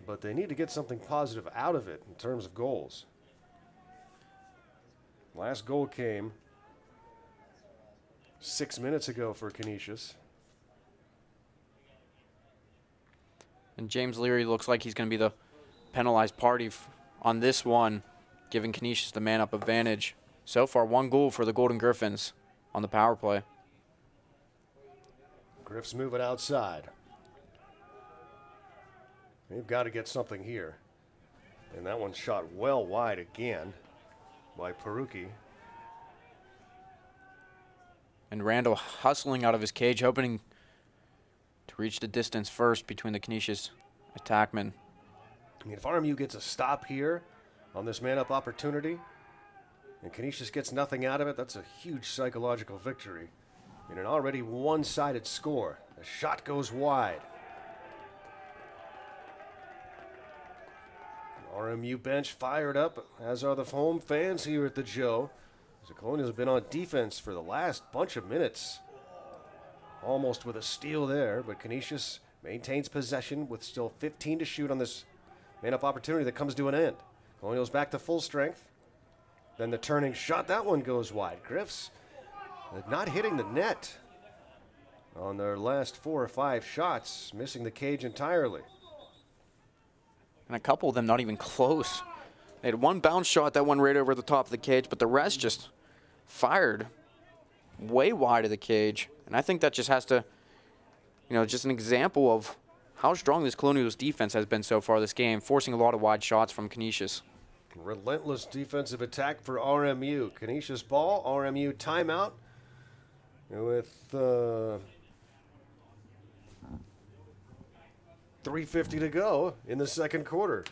but they need to get something positive out of it in terms of goals. Last goal came 6 minutes ago for Canisius. And James Leary looks like he's going to be the penalized party on this one, giving Canisius the man-up advantage. So far, 1 goal for the Golden Griffins on the power play. Griff's moving outside. They've got to get something here. And that one shot well wide again by Peruki. And Randall hustling out of his cage, hoping to reach the distance first between the Canisius attackmen. I mean, if RMU gets a stop here on this man-up opportunity, and Canisius gets nothing out of it, that's a huge psychological victory in an already one-sided score. The shot goes wide. The RMU bench fired up, as are the home fans here at the Joe. The Colonials have been on defense for the last bunch of minutes. Almost with a steal there, but Canisius maintains possession with still 15 to shoot on this man-up opportunity that comes to an end. Colonials back to full strength. Then the turning shot, that one goes wide. Griffs not hitting the net on their last 4 or 5 shots, missing the cage entirely. And a couple of them not even close. They had 1 bounce shot that went right over the top of the cage, but the rest just fired way wide of the cage. And I think that just has to, just an example of how strong this Colonials defense has been so far this game, forcing a lot of wide shots from Canisius. Relentless defensive attack for RMU. Canisius ball, RMU timeout with 3:50 to go in the second quarter.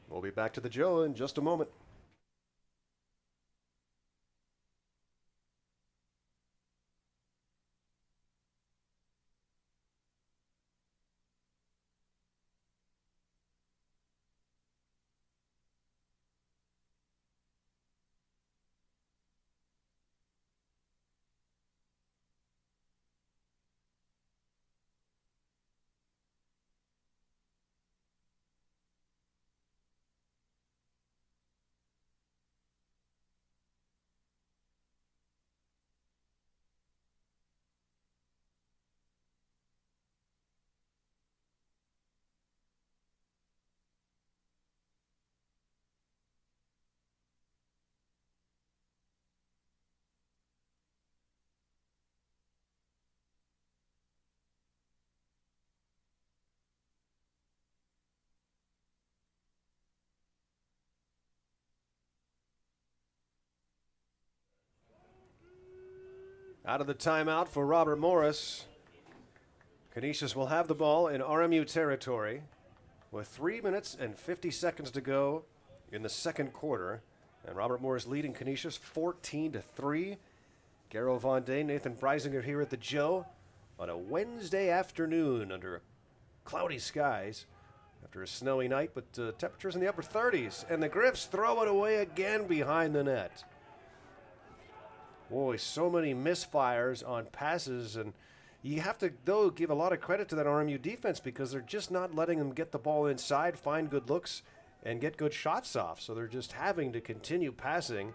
We'll be back to the Joe in just a moment. Out of the timeout for Robert Morris. Canisius will have the ball in RMU territory with 3 minutes and 50 seconds to go in the second quarter. And Robert Morris leading Canisius 14-3. Garrow Von Day, Nathan Breisinger here at the Joe on a Wednesday afternoon under cloudy skies after a snowy night, but temperatures in the upper 30s. And the Griffs throw it away again behind the net. Boy, so many misfires on passes, and you have to, though, give a lot of credit to that RMU defense because they're just not letting them get the ball inside, find good looks, and get good shots off. So they're just having to continue passing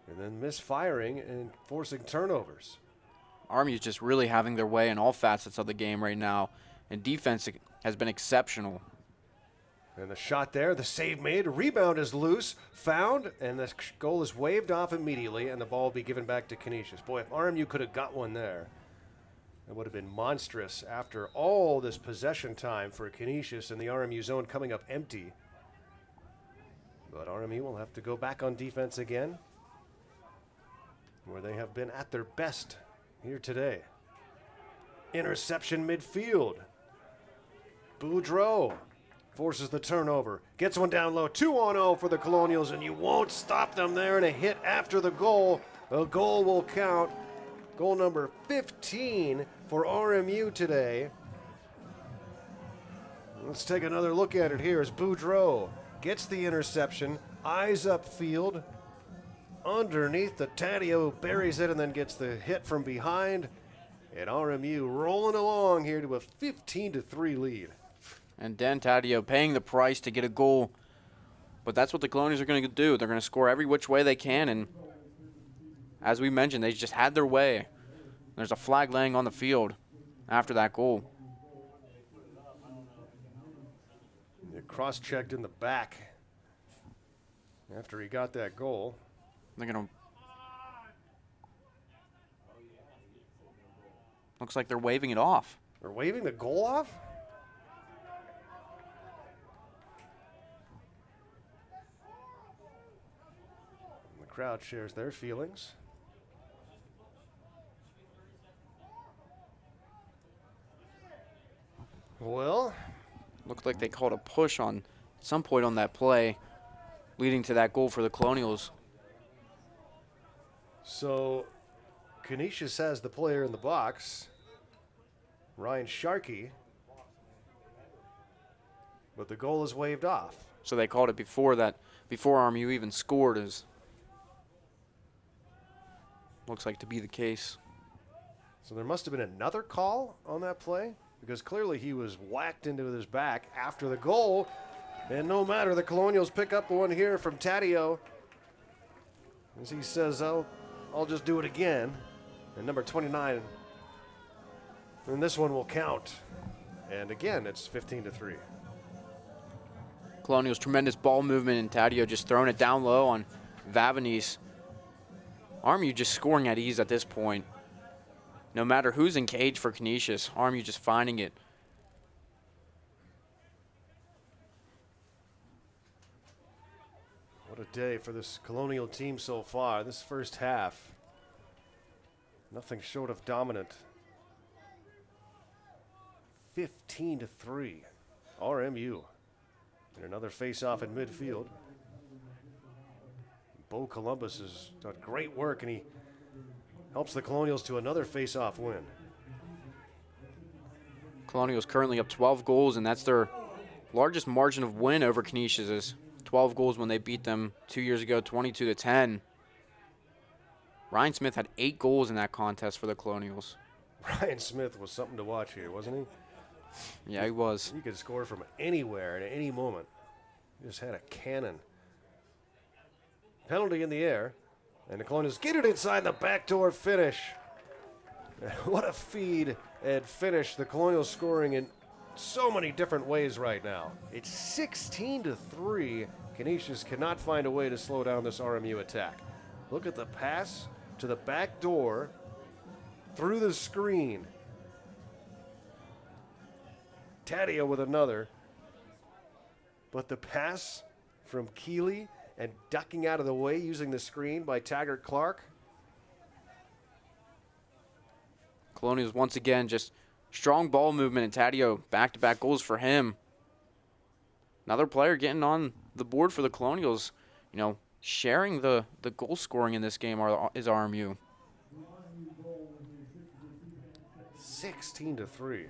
and then misfiring and forcing turnovers. RMU's just really having their way in all facets of the game right now, and defense has been exceptional. And the shot there, the save made, rebound is loose, found, and the goal is waved off immediately, and the ball will be given back to Canisius. Boy, if RMU could have got one there, that would have been monstrous after all this possession time for Canisius and the RMU zone coming up empty. But RMU will have to go back on defense again, where they have been at their best here today. Interception midfield. Boudreau forces the turnover, gets one down low, 2-on-0 for the Colonials, and you won't stop them there, and a hit after the goal. A goal will count. Goal number 15 for RMU today. Let's take another look at it here as Boudreau gets the interception, eyes upfield, underneath the Taddeo buries it and then gets the hit from behind. And RMU rolling along here to a 15-3 lead. And Dan Taddeo paying the price to get a goal. But that's what the Colonials are going to do. They're going to score every which way they can. And as we mentioned, they just had their way. There's a flag laying on the field after that goal. Cross-checked in the back after he got that goal. They're going to... Looks like they're waving it off. They're waving the goal off? And the crowd shares their feelings. Well, looked like they called a push on some point on that play, leading to that goal for the Colonials. So Canisius has the player in the box, Ryan Starkey, but the goal is waved off. So they called it before RMU even scored. Looks like to be the case. So there must have been another call on that play, because clearly he was whacked into his back after the goal. And no matter, the Colonials pick up the one here from Taddeo, as he says, I'll just do it again. And number 29, and this one will count. And again, it's 15-3. Colonials tremendous ball movement, and Taddeo just throwing it down low on Vavanese. RMU just scoring at ease at this point. No matter who's in cage for Canisius, RMU just finding it. What a day for this Colonial team so far. This first half, nothing short of dominant. 15-3, RMU. And another face-off in midfield. Bo Columbus has done great work, and he helps the Colonials to another face-off win. Colonials currently up 12 goals, and that's their largest margin of win over Canisius. Is 12 goals when they beat them 2 years ago, 22-10. Ryan Smith had 8 goals in that contest for the Colonials. Ryan Smith was something to watch here, wasn't he? Yeah, he was. He could score from anywhere at any moment. He just had a cannon. Penalty in the air, and the Colonials get it inside the backdoor finish. What a feed and finish. The Colonials scoring in so many different ways right now. It's 16-3. Canisius cannot find a way to slow down this RMU attack. Look at the pass to the back door through the screen. Taddeo with another. But the pass from Keeley and ducking out of the way using the screen by Taggart Clark. Colonials once again just strong ball movement, and Taddeo back-to-back goals for him. Another player getting on the board for the Colonials. You know, sharing the goal scoring in this game is RMU. 16-3.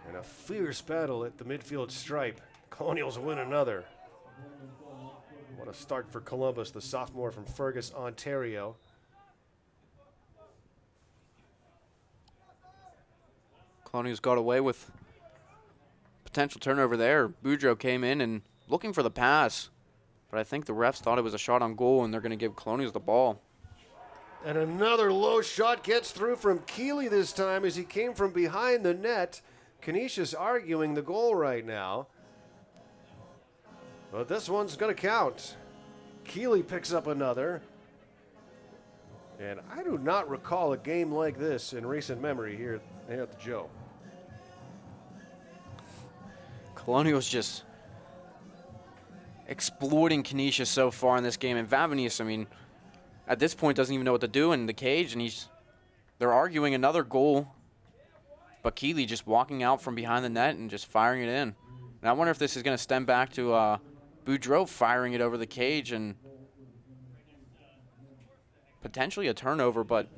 And a fierce battle at the midfield stripe. Colonials win another. What a start for Columbus, the sophomore from Fergus, Ontario. Colonials got away with potential turnover there. Boudreau came in and looking for the pass, but I think the refs thought it was a shot on goal, and they're going to give Colonials the ball. And another low shot gets through from Keeley this time as he came from behind the net. Canisius arguing the goal right now. But this one's going to count. Keeley picks up another. And I do not recall a game like this in recent memory here at the Joe. Colonial's just exploiting Canisius so far in this game. And Vavanius, I mean, at this point doesn't even know what to do in the cage, and they're arguing another goal. But Keeley just walking out from behind the net and just firing it in. And I wonder if this is going to stem back to Boudreau firing it over the cage and potentially a turnover, but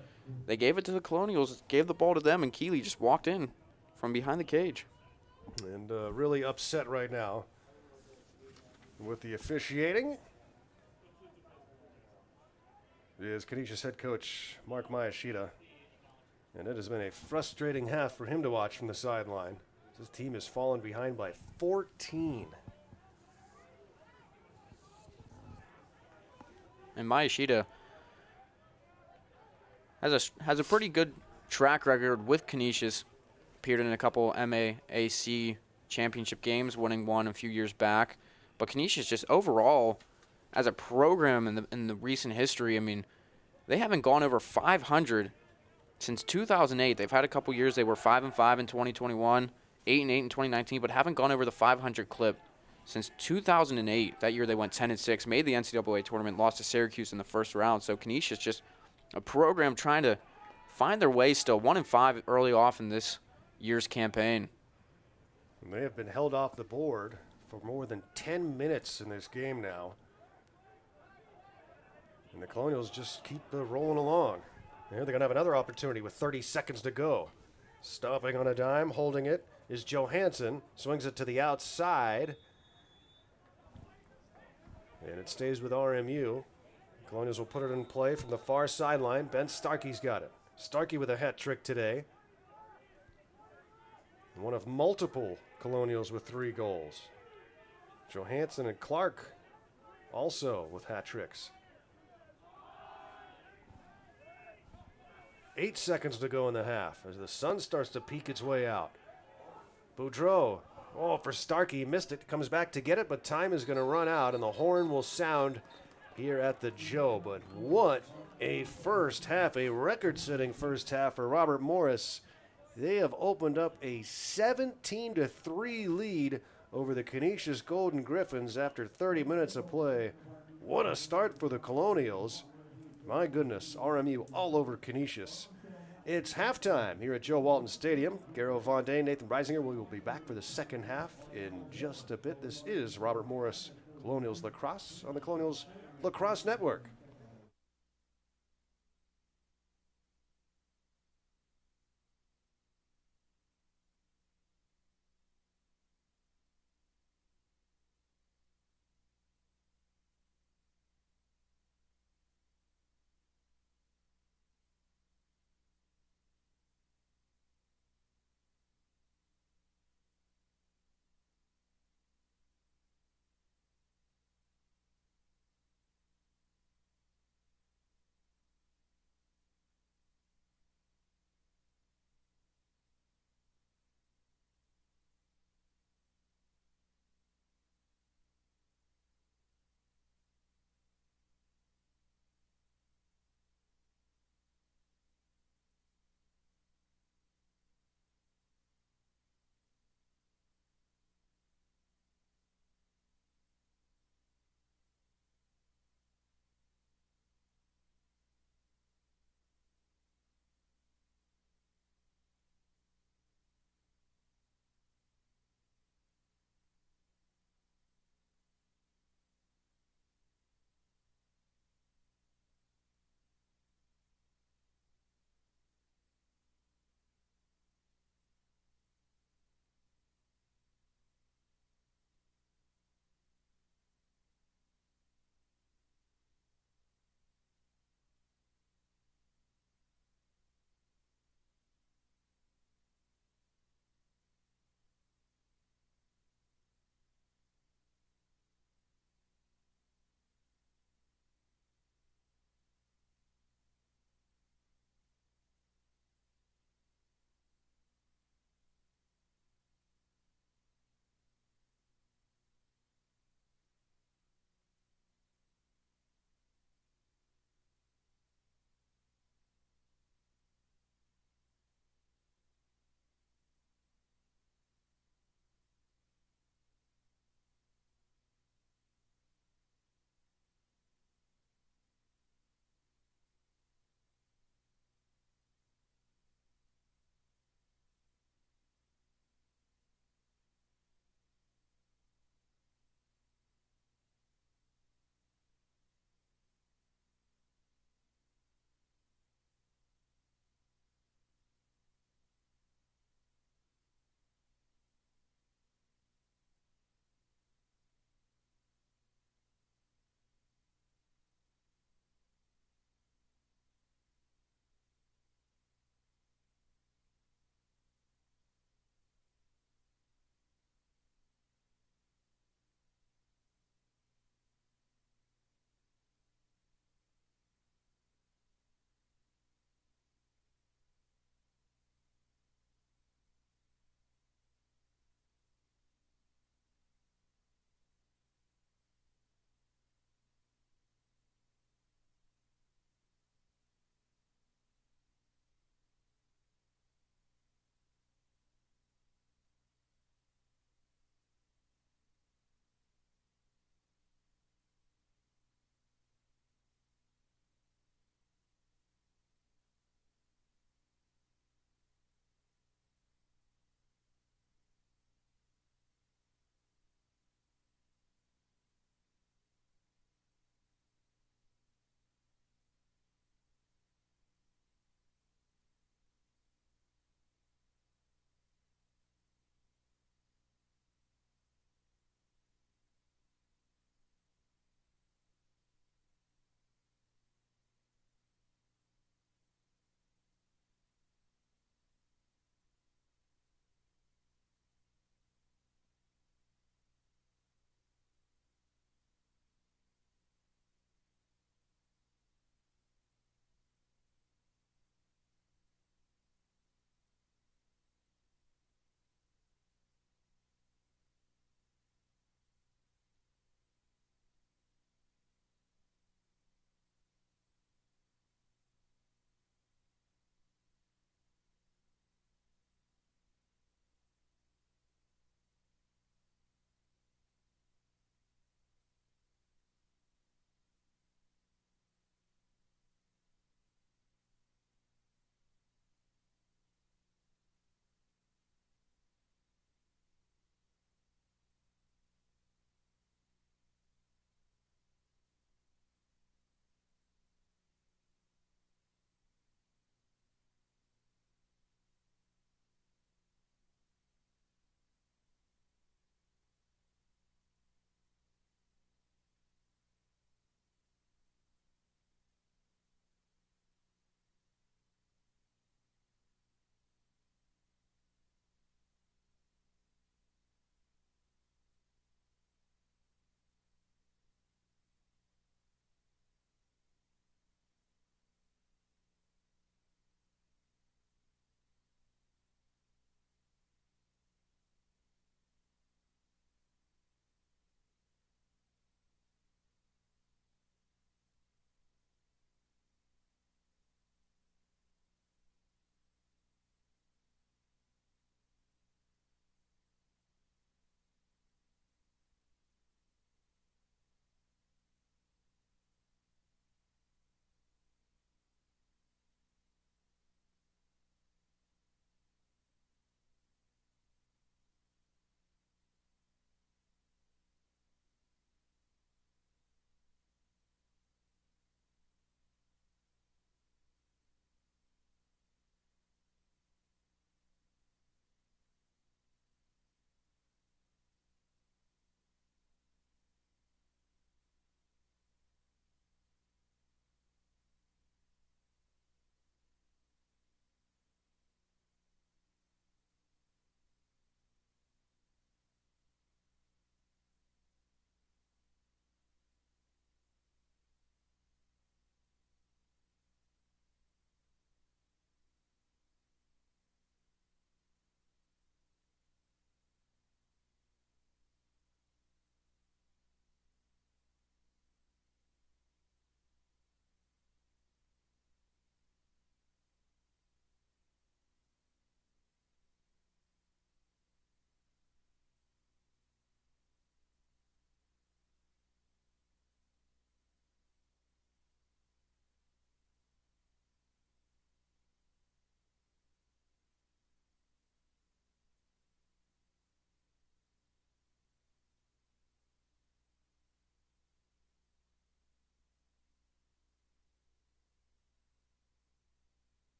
they gave it to the Colonials, gave the ball to them, and Keeley just walked in from behind the cage. And really upset right now with the officiating is Canisius head coach Mark Miyashita. And it has been a frustrating half for him to watch from the sideline. His team has fallen behind by 14. And Miyashita has a pretty good track record with Canisius. Appeared in a couple MAAC championship games, winning one a few years back. But Canisius just overall, as a program in the recent history, I mean, they haven't gone over 500 since 2008. They've had a couple years they were 5-5 in 2021, 8-8 in 2019, but haven't gone over the 500 clip since 2008. That year they went 10-6, made the NCAA tournament, lost to Syracuse in the first round. So Canisius just a program trying to find their way still, 1-5 early off in this year's campaign. And they have been held off the board for more than 10 minutes in this game now. And the Colonials just keep rolling along. Here they're going to have another opportunity with 30 seconds to go. Stopping on a dime, holding it, is Johansson. Swings it to the outside. And it stays with RMU. Colonials will put it in play from the far sideline. Ben Starkey's got it. Starkey with a hat trick today. One of multiple Colonials with 3 goals. Johansson and Clark also with hat tricks. 8 seconds to go in the half as the sun starts to peek its way out. Boudreau, for Starkey, missed it, comes back to get it, but time is going to run out and the horn will sound here at the Joe. But what a first half, a record-setting first half for Robert Morris. They have opened up a 17-3 lead over the Canisius Golden Griffins after 30 minutes of play. What a start for the Colonials. My goodness, RMU all over Canisius. It's halftime here at Joe Walton Stadium. Garo Von Dane, Nathan Reisinger, we will be back for the second half in just a bit. This is Robert Morris Colonials Lacrosse on the Colonials Lacrosse Network.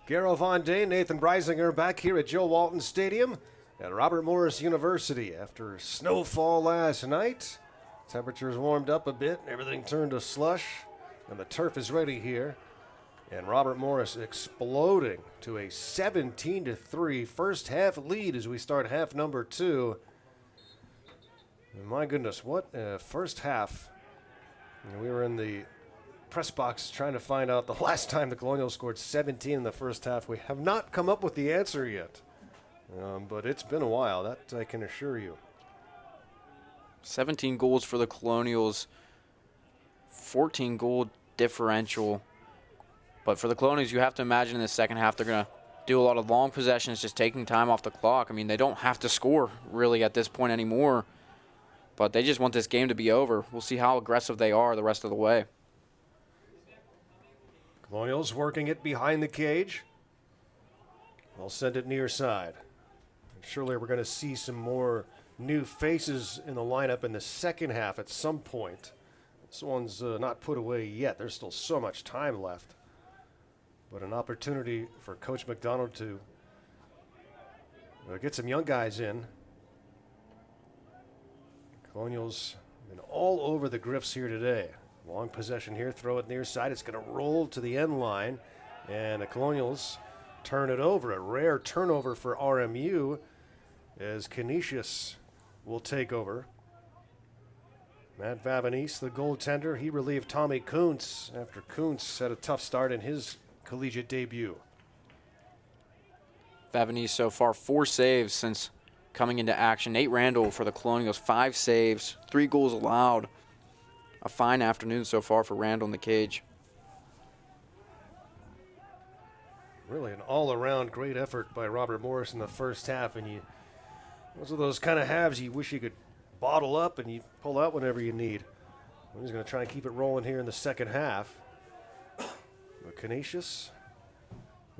Garo Von Day, Nathan Breisinger back here at Joe Walton Stadium at Robert Morris University after snowfall last night. Temperatures warmed up a bit, everything turned to slush, and the turf is ready here. And Robert Morris exploding to a 17-3 first half lead as we start half number 2. And my goodness, what a first half. And we were in the press box trying to find out the last time the Colonials scored 17 in the first half. We have not come up with the answer yet, but it's been a while, that I can assure you. 17 goals for the Colonials, 14 goal differential. But for the Colonials, you have to imagine in the second half they're going to do a lot of long possessions, just taking time off the clock. I mean, they don't have to score really at this point anymore, but they just want this game to be over. We'll see how aggressive they are the rest of the way. Colonials working it behind the cage. They'll send it near side. Surely we're going to see some more new faces in the lineup in the second half at some point. This one's not put away yet. There's still so much time left. But an opportunity for Coach McDonald to get some young guys in. Colonials been all over the Griffs here today. Long possession here, throw it near side. It's going to roll to the end line, and the Colonials turn it over. A rare turnover for RMU as Canisius will take over. Matt Vavanese, the goaltender, he relieved Tommy Kuntz after Kuntz had a tough start in his collegiate debut. Vavanese so far 4 saves since coming into action. Nate Randall for the Colonials, 5 saves, 3 goals allowed. A fine afternoon so far for Randall in the cage. Really an all-around great effort by Robert Morris in the first half, and those are those kind of halves you wish you could bottle up and you pull out whenever you need. He's going to try and keep it rolling here in the second half. But Canisius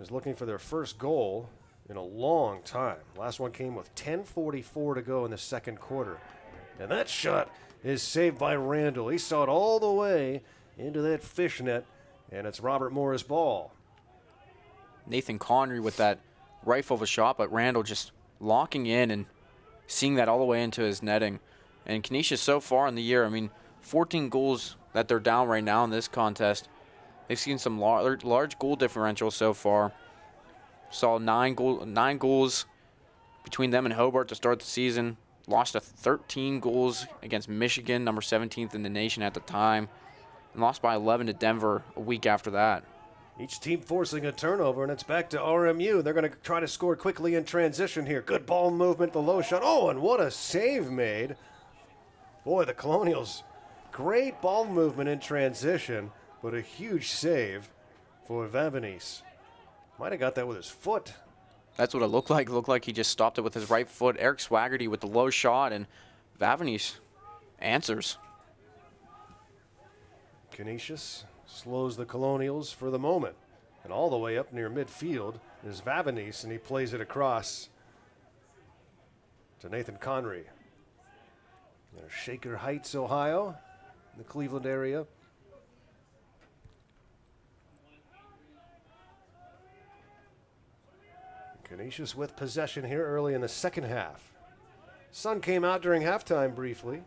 is looking for their first goal in a long time. Last one came with 10:44 to go in the second quarter. And that shot is saved by Randall. He saw it all the way into that fishnet, and it's Robert Morris' ball. Nathan Connery with that rifle of a shot, but Randall just locking in and seeing that all the way into his netting. And Canisius so far in the year, I mean, 14 goals that they're down right now in this contest. They've seen some large goal differential so far. Saw 9 goals between them and Hobart to start the season. Lost to 13 goals against Michigan, number 17th in the nation at the time. And lost by 11 to Denver a week after that. Each team forcing a turnover, and it's back to RMU. They're going to try to score quickly in transition here. Good ball movement, the low shot. Oh, and what a save made. Boy, the Colonials, great ball movement in transition, but a huge save for Vavanese. Might have got that with his foot. That's what it looked like. It looked like he just stopped it with his right foot. Eric Swaggerty with the low shot, and Vavanese answers. Canisius slows the Colonials for the moment. And all the way up near midfield is Vavanese, and he plays it across to Nathan Connery. Shaker Heights, Ohio, in the Cleveland area. Canisius with possession here early in the second half. Sun came out during halftime briefly.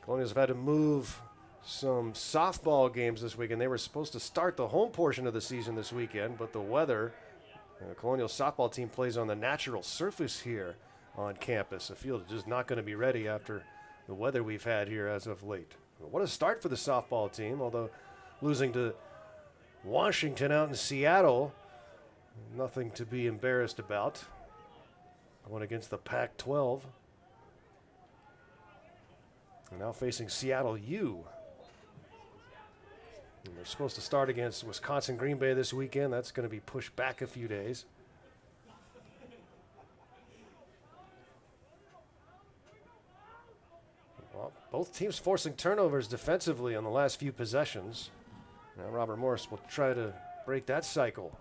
Colonials have had to move some softball games this weekend. They were supposed to start the home portion of the season this weekend, but the weather, the Colonial softball team plays on the natural surface here on campus. The field is just not going to be ready after the weather we've had here as of late. What a start for the softball team, although losing to Washington out in Seattle, nothing to be embarrassed about. Going against the Pac-12. And now facing Seattle U. And they're supposed to start against Wisconsin Green Bay this weekend. That's going to be pushed back a few days. Well, both teams forcing turnovers defensively on the last few possessions. Now Robert Morris will try to break that cycle.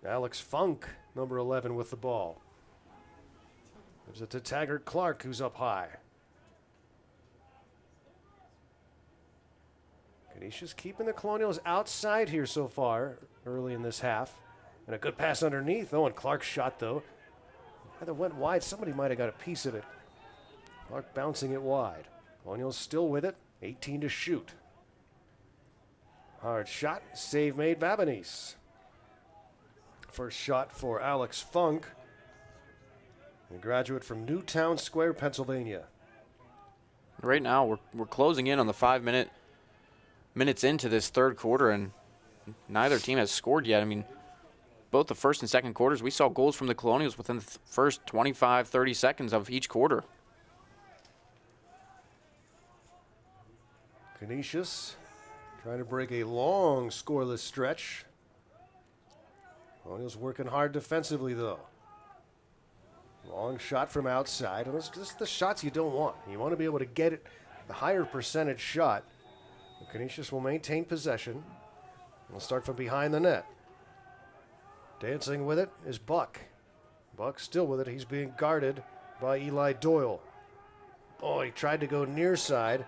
Alex Funk, number 11, with the ball. Gives it to Taggart Clark, who's up high. Canisius keeping the Colonials outside here so far early in this half. And a good pass underneath. Oh, and Clark's shot, though. Either went wide. Somebody might have got a piece of it. Clark bouncing it wide. Colonials still with it. 18 to shoot. Hard shot. Save made Vabanese. First shot for Alex Funk, a graduate from Newtown Square, Pennsylvania. Right now, we're closing in on the minutes into this third quarter, and neither team has scored yet. I mean, both the first and second quarters, we saw goals from the Colonials within the first 25, 30 seconds of each quarter. Canisius trying to break a long scoreless stretch. Colonials working hard defensively, though. Long shot from outside, and it's just the shots you don't want. You want to be able to get it, the higher percentage shot. And Canisius will maintain possession. We'll start from behind the net. Dancing with it is Buck. Buck still with it. He's being guarded by Eli Doyle. Oh, he tried to go near side,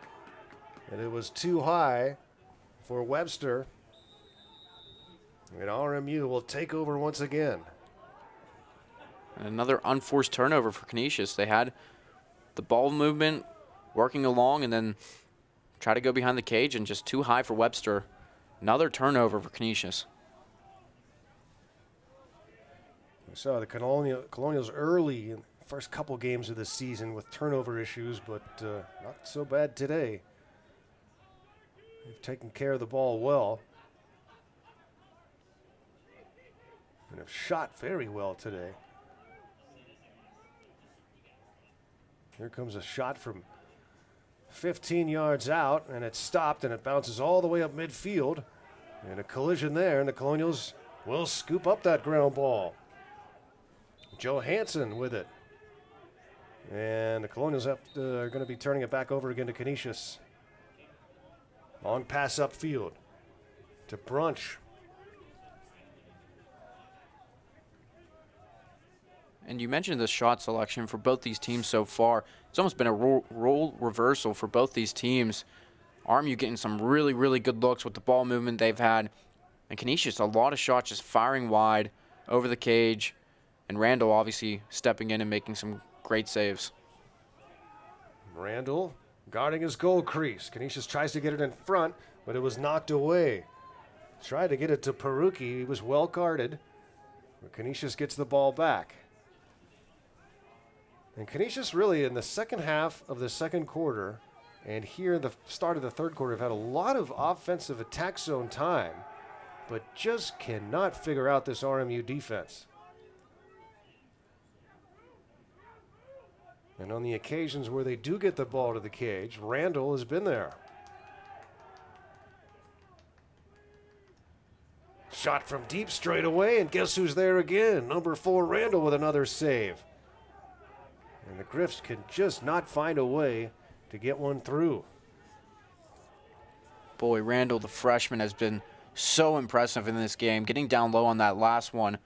and it was too high for Webster. And RMU will take over once again. Another unforced turnover for Canisius. They had the ball movement working along and then try to go behind the cage and just too high for Webster. Another turnover for Canisius. We saw the Colonials early in the first couple games of the season with turnover issues, but not so bad today. They've taken care of the ball well. And have shot very well today. Here comes a shot from 15 yards out, and it's stopped, and it bounces all the way up midfield. And a collision there, and the Colonials will scoop up that ground ball. Johansson with it. And the Colonials are going to be turning it back over again to Canisius. Long pass upfield to Brunch. And you mentioned the shot selection for both these teams so far. It's almost been a role reversal for both these teams. RMU getting some really, really good looks with the ball movement they've had. And Canisius, a lot of shots just firing wide over the cage. And Randall obviously stepping in and making some great saves. Randall guarding his goal crease. Canisius tries to get it in front, but it was knocked away. Tried to get it to Peruki. He was well guarded. But Canisius gets the ball back. And Canisius really in the second half of the second quarter and here in the start of the third quarter have had a lot of offensive attack zone time, but just cannot figure out this RMU defense. And on the occasions where they do get the ball to the cage, Randall has been there. Shot from deep straight away, and guess who's there again? Number 4, Randall with another save. And the Griffs can just not find a way to get one through. Boy, Randall, the freshman, has been so impressive in this game, getting down low on that last one.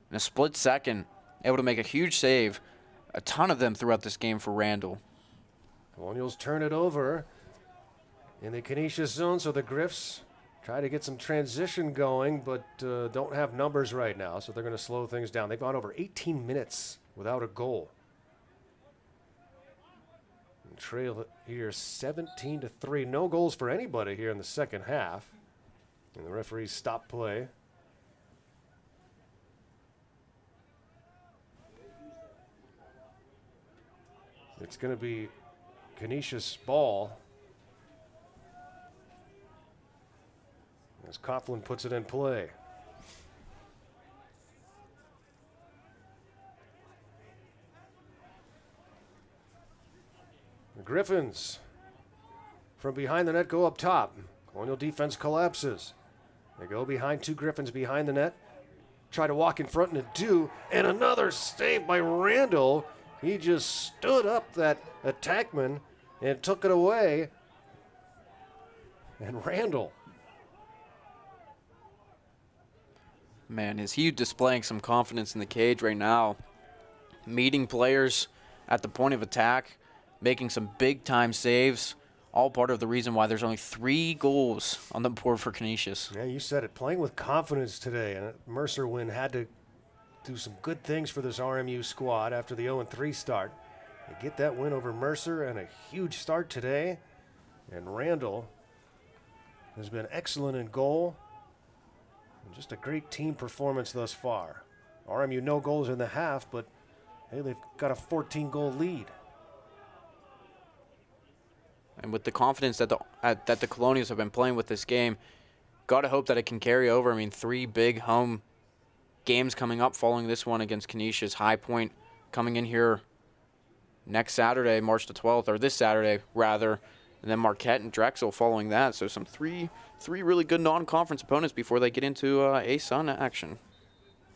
In a split second, able to make a huge save. A ton of them throughout this game for Randall. Colonials turn it over in the Canisius zone, so the Griffs try to get some transition going, but don't have numbers right now, so they're going to slow things down. They've gone over 18 minutes without a goal. And trail here 17-3. No goals for anybody here in the second half. And the referees stop play. It's going to be Canisius ball as Coughlin puts it in play. The Griffins from behind the net go up top. Colonial defense collapses. They go behind, 2 Griffins behind the net. Try to walk in front and do. And another save by Randall. He just stood up that attackman and took it away. And Randall. Man, is he displaying some confidence in the cage right now. Meeting players at the point of attack, making some big-time saves. all part of the reason why there's only 3 goals on the board for Canisius. Yeah, you said it. Playing with confidence today, and a Mercer win had to do some good things for this RMU squad after the 0-3 start. They get that win over Mercer and a huge start today. And Randall has been excellent in goal. And just a great team performance thus far. RMU no goals in the half, but hey, they've got a 14-goal lead. And with the confidence that the Colonials have been playing with this game, got to hope that it can carry over. I mean, 3 big home games coming up following this one against Canisius. High Point coming in here next Saturday, March the 12th, or this Saturday, rather. And then Marquette and Drexel following that. So some three really good non-conference opponents before they get into A-Sun action.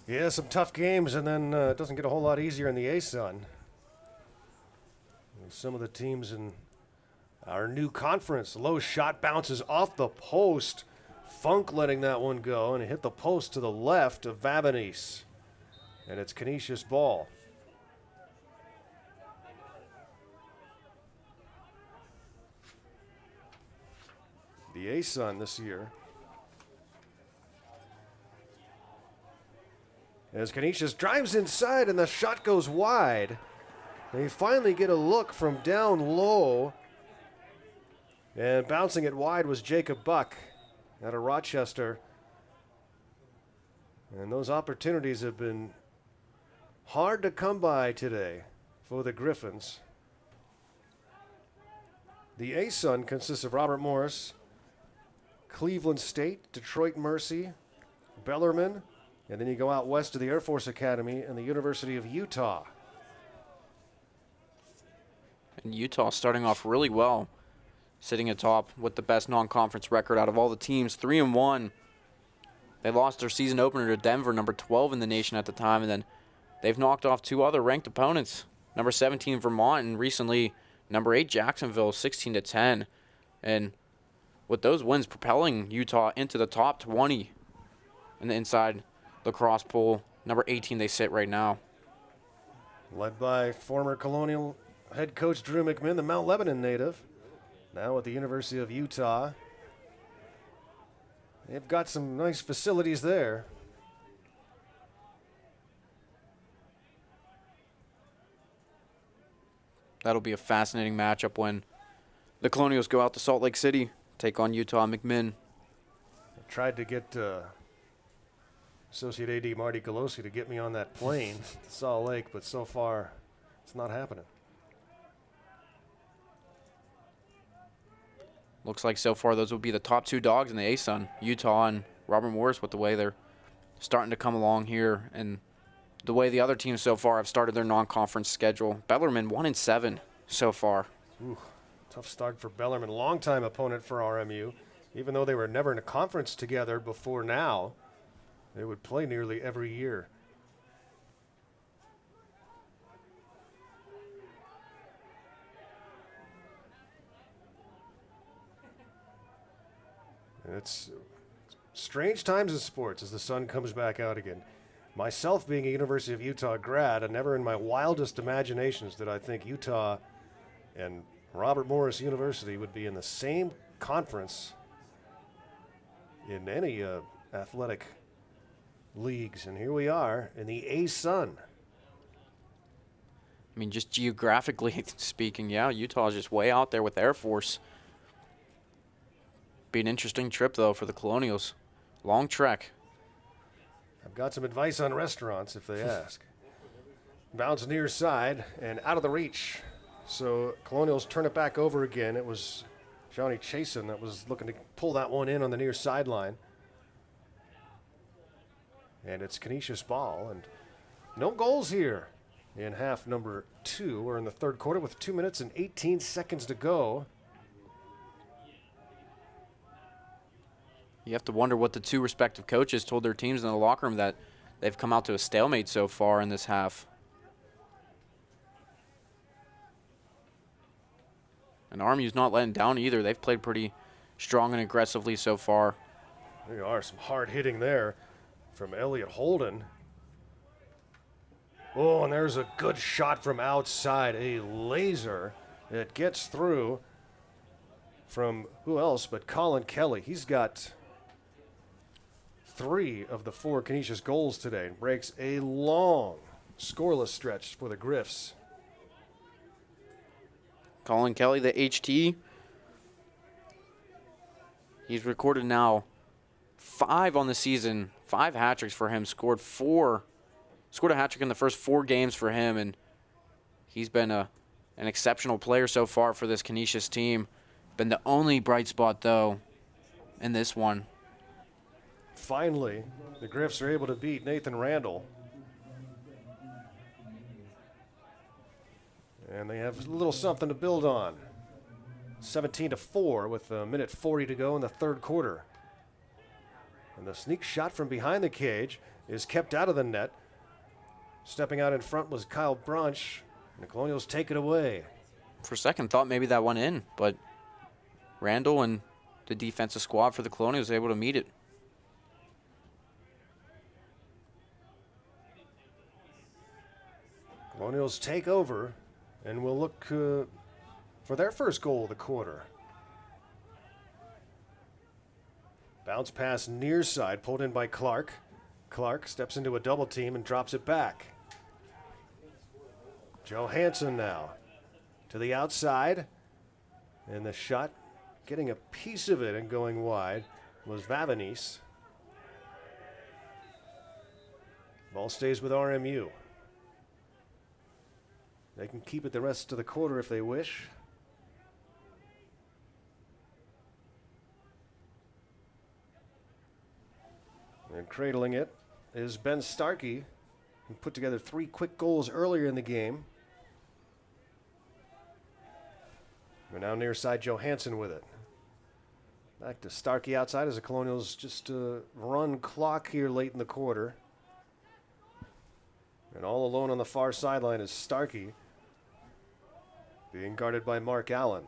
Yeah, some tough games, and then it doesn't get a whole lot easier in the A-Sun. Some of the teams in our new conference, low shot bounces off the post. Funk letting that one go, and it hit the post to the left of Vavanice. And it's Canisius ball. The A-Sun this year. As Canisius drives inside and the shot goes wide. They finally get a look from down low. And bouncing it wide was Jacob Buck out of Rochester. And those opportunities have been hard to come by today for the Griffins. The A-Sun consists of Robert Morris, Cleveland State, Detroit Mercy, Bellarmine, and then you go out west to the Air Force Academy and the University of Utah. And Utah starting off really well, sitting atop with the best non-conference record out of all the teams, 3-1. They lost their season opener to Denver, number 12 in the nation at the time, and then they've knocked off 2 other ranked opponents, number 17 Vermont and recently number 8 Jacksonville, 16-10. And with those wins propelling Utah into the top 20 in the inside Lacrosse pool, number 18 they sit right now. Led by former Colonial head coach Drew McMinn, the Mount Lebanon native, now at the University of Utah. They've got some nice facilities there. That'll be a fascinating matchup when the Colonials go out to Salt Lake City, take on Utah McMinn. I tried to get Associate AD Marty Galosi to get me on that plane to Salt Lake, but so far it's not happening. Looks like so far those will be the top 2 dogs in the A-Sun, Utah and Robert Morris, with the way they're starting to come along here and the way the other teams so far have started their non-conference schedule. Bellarmine 1-7 so far. Ooh, tough start for Bellarmine, longtime opponent for RMU. Even though they were never in a conference together before now, they would play nearly every year. It's strange times in sports as the sun comes back out again. Myself being a University of Utah grad, and never in my wildest imaginations did I think Utah and Robert Morris University would be in the same conference in any athletic leagues. And here we are in the A-Sun. I mean, just geographically speaking, yeah, Utah is just way out there with Air Force. Be an interesting trip, though, for the Colonials. Long trek. I've got some advice on restaurants if they ask. Bounce near side and out of the reach. So Colonials turn it back over again. It was Johnny Chasen that was looking to pull that one in on the near sideline. And it's Canisius ball. And no goals here in half number 2. We're in the third quarter with 2 minutes and 18 seconds to go. You have to wonder what the 2 respective coaches told their teams in the locker room, that they've come out to a stalemate so far in this half. And RMU's not letting down either. They've played pretty strong and aggressively so far. There are some hard hitting there from Elliot Holden. Oh, and there's a good shot from outside. A laser that gets through. from who else but Colin Kelly. He's got 3 of the 4 Canisius goals today and breaks a long scoreless stretch for the Griffs. Colin Kelly, the HT. He's recorded now 5 on the season, 5 hat tricks for him. Scored a hat trick in the first 4 games for him, and he's been an exceptional player so far for this Canisius team. Been the only bright spot though in this one. Finally, the Griffs are able to beat Nathan Randall. And they have a little something to build on. 17-4 with a minute 40 to go in the third quarter. And the sneak shot from behind the cage is kept out of the net. Stepping out in front was Kyle Brunch. And the Colonials take it away. For a second, thought maybe that went in, but Randall and the defensive squad for the Colonials were able to meet it. Colonials take over and will look for their first goal of the quarter. Bounce pass near side, pulled in by Clark. Clark steps into a double team and drops it back. Johansson now to the outside. And the shot, getting a piece of it and going wide, was Vavanese. Ball stays with RMU. They can keep it the rest of the quarter if they wish. And cradling it is Ben Starkey, who put together 3 quick goals earlier in the game. We're now near side Johansson with it. Back to Starkey outside as the Colonials just run clock here late in the quarter. And all alone on the far sideline is Starkey, being guarded by Mark Allen.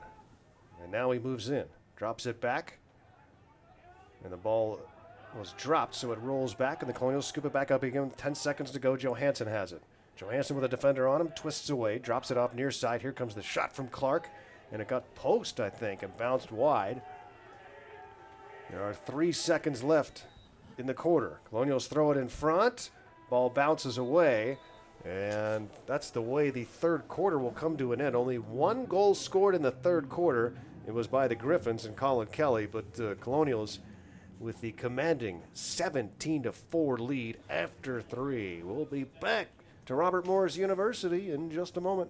And now he moves in, drops it back. And the ball was dropped, so it rolls back, and the Colonials scoop it back up again with 10 seconds to go. Johansson has it. Johansson with a defender on him, twists away, drops it off near side. Here comes the shot from Clark, and it got post, I think, and bounced wide. There are 3 seconds left in the quarter. Colonials throw it in front. Ball bounces away, and that's the way the third quarter will come to an end. Only 1 goal scored in the third quarter. It was by the Griffins and Colin Kelly, but Colonials with the commanding 17-4 lead after 3. We'll be back to Robert Morris University in just a moment.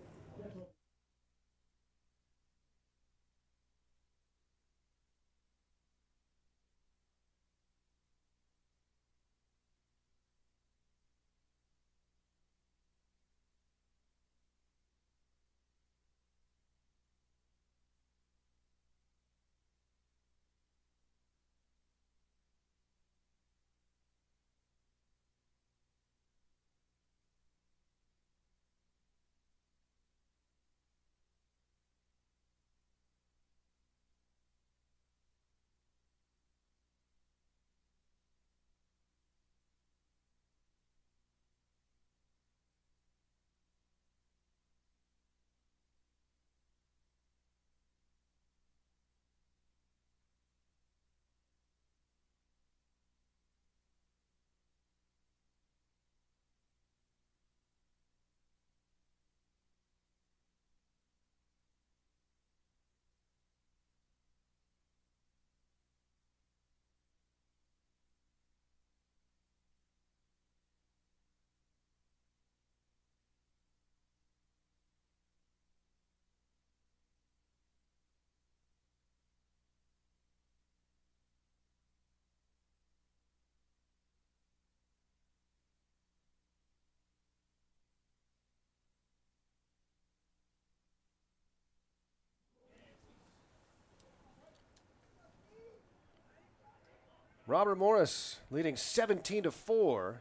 Robert Morris leading 17-4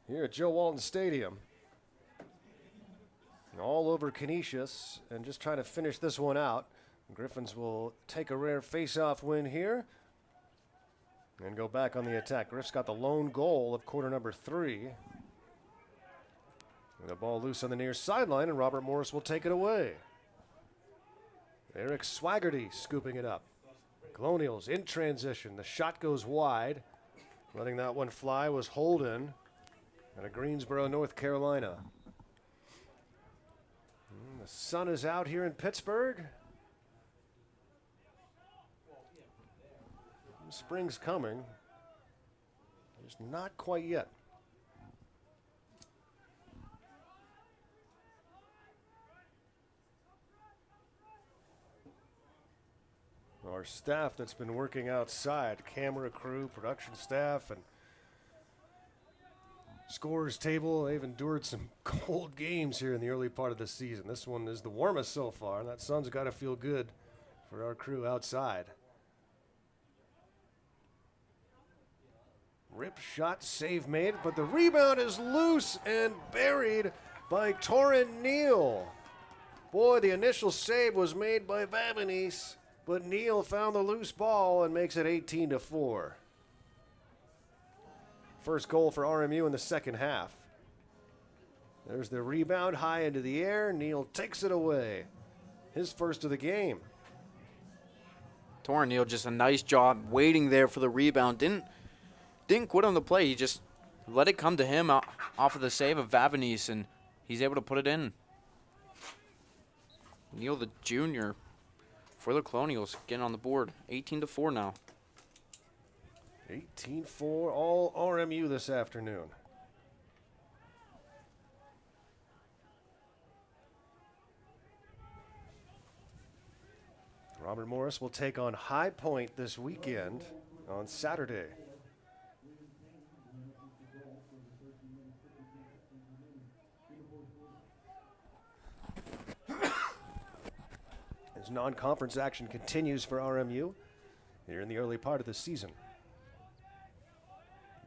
here at Joe Walton Stadium. All over Canisius, and just trying to finish this one out. Griffins will take a rare face-off win here and go back on the attack. Griff's got the lone goal of quarter number 3. And the ball loose on the near sideline, and Robert Morris will take it away. Eric Swaggerty scooping it up. Colonials in transition. The shot goes wide. Letting that one fly was Holden out of Greensboro, North Carolina. The sun is out here in Pittsburgh. Spring's coming. Just not quite yet. Our staff that's been working outside, camera crew, production staff, and scorers table, they've endured some cold games here in the early part of the season. This one is the warmest so far, and that sun's got to feel good for our crew outside. Rip shot, save made, but the rebound is loose and buried by Torrin Neal. Boy, the initial save was made by Vavanese, but Neal found the loose ball and makes it 18-4. First goal for RMU in the second half. There's the rebound high into the air. Neal takes it away. His first of the game. Torrin Neal, just a nice job waiting there for the rebound. Didn't quit on the play. He just let it come to him off of the save of Vavanese, and he's able to put it in. Neal, the junior, for the Colonials, getting on the board. 18-4 now. 18-4, all RMU this afternoon. Robert Morris will take on High Point this weekend on Saturday. As non-conference action continues for RMU here in the early part of the season.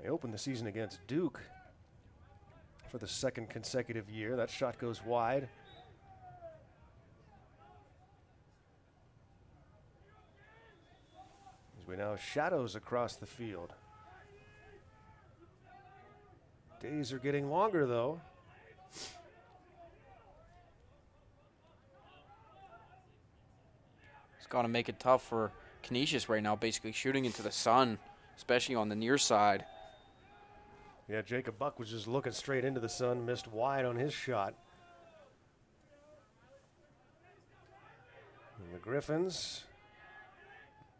They opened the season against Duke for the second consecutive year. That shot goes wide. As we now shadows across the field. Days are getting longer though. It's got to make it tough for Canisius right now, basically shooting into the sun, especially on the near side. Yeah, Jacob Buck was just looking straight into the sun, missed wide on his shot. And the Griffins,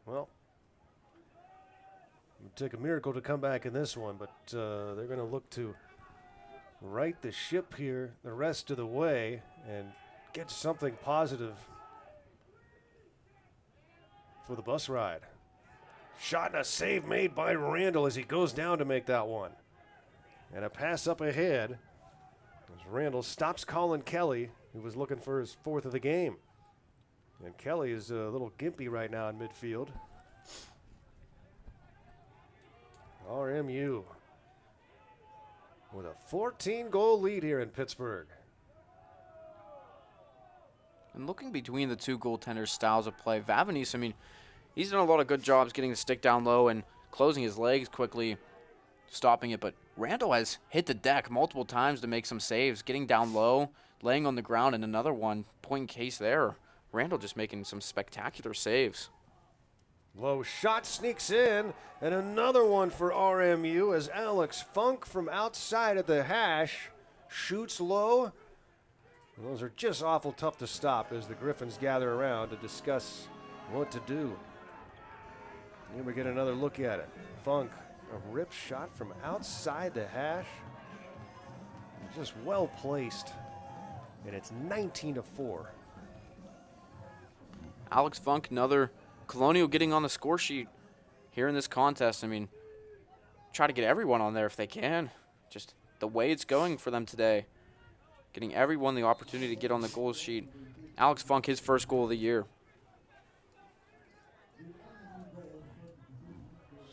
well, it would take a miracle to come back in this one, but they're going to look to right the ship here the rest of the way and get something positive for the bus ride. Shot and a save made by Randall as he goes down to make that one. And a pass up ahead as Randall stops Colin Kelly, who was looking for his fourth of the game. And Kelly is a little gimpy right now in midfield. RMU with a 14-goal lead here in Pittsburgh. And looking between the two goaltenders' styles of play, Vavanese, I mean, he's done a lot of good jobs getting the stick down low and closing his legs quickly, stopping it, but Randall has hit the deck multiple times to make some saves, getting down low, laying on the ground, and another one, point case there. Randall just making some spectacular saves. Low shot sneaks in, and another one for RMU as Alex Funk from outside of the hash shoots low. And those are just awful tough to stop as the Griffins gather around to discuss what to do. Here we get another look at it. Funk, a rip shot from outside the hash. Just well placed. And it's 19-4. Alex Funk, another Colonial getting on the score sheet here in this contest. I mean, try to get everyone on there if they can. Just the way it's going for them today. Getting everyone the opportunity to get on the goal sheet. Alex Funk, his first goal of the year.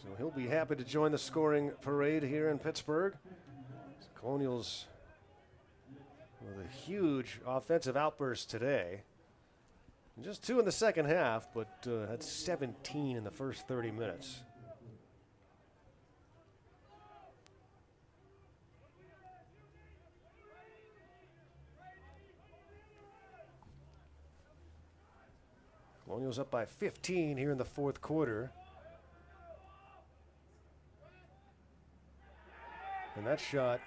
So he'll be happy to join the scoring parade here in Pittsburgh. Colonials with a huge offensive outburst today. Just 2 in the second half, but had 17 in the first 30 minutes. Colonials up by 15 here in the fourth quarter. And that shot,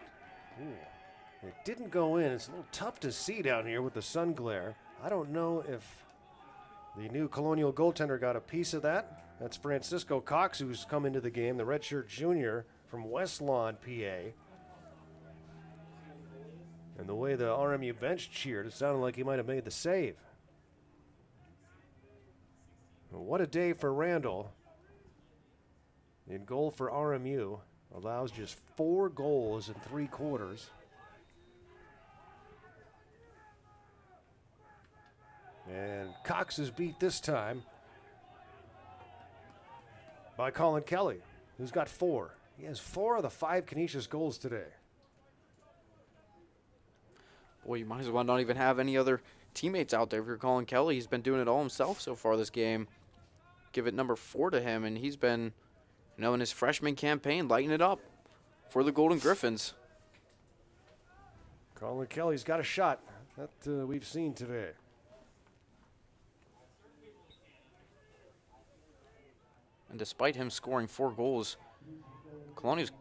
it didn't go in. It's a little tough to see down here with the sun glare. I don't know if the new Colonial goaltender got a piece of that. That's Francisco Cox, who's come into the game, the redshirt junior from West Lawn, PA. And the way the RMU bench cheered, it sounded like he might have made the save. What a day for Randall. In goal for RMU. Allows just 4 goals in 3 quarters. And Cox is beat this time by Colin Kelly, who's got 4. He has 4 of the 5 Canisius goals today. Boy, you might as well not even have any other teammates out there if you're Colin Kelly. He's been doing it all himself so far this game. Give it number 4 to him, and he's been, in his freshman campaign, lighting it up for the Golden Griffins. Colin Kelly's got a shot that we've seen today. And despite him scoring 4 goals, Colonials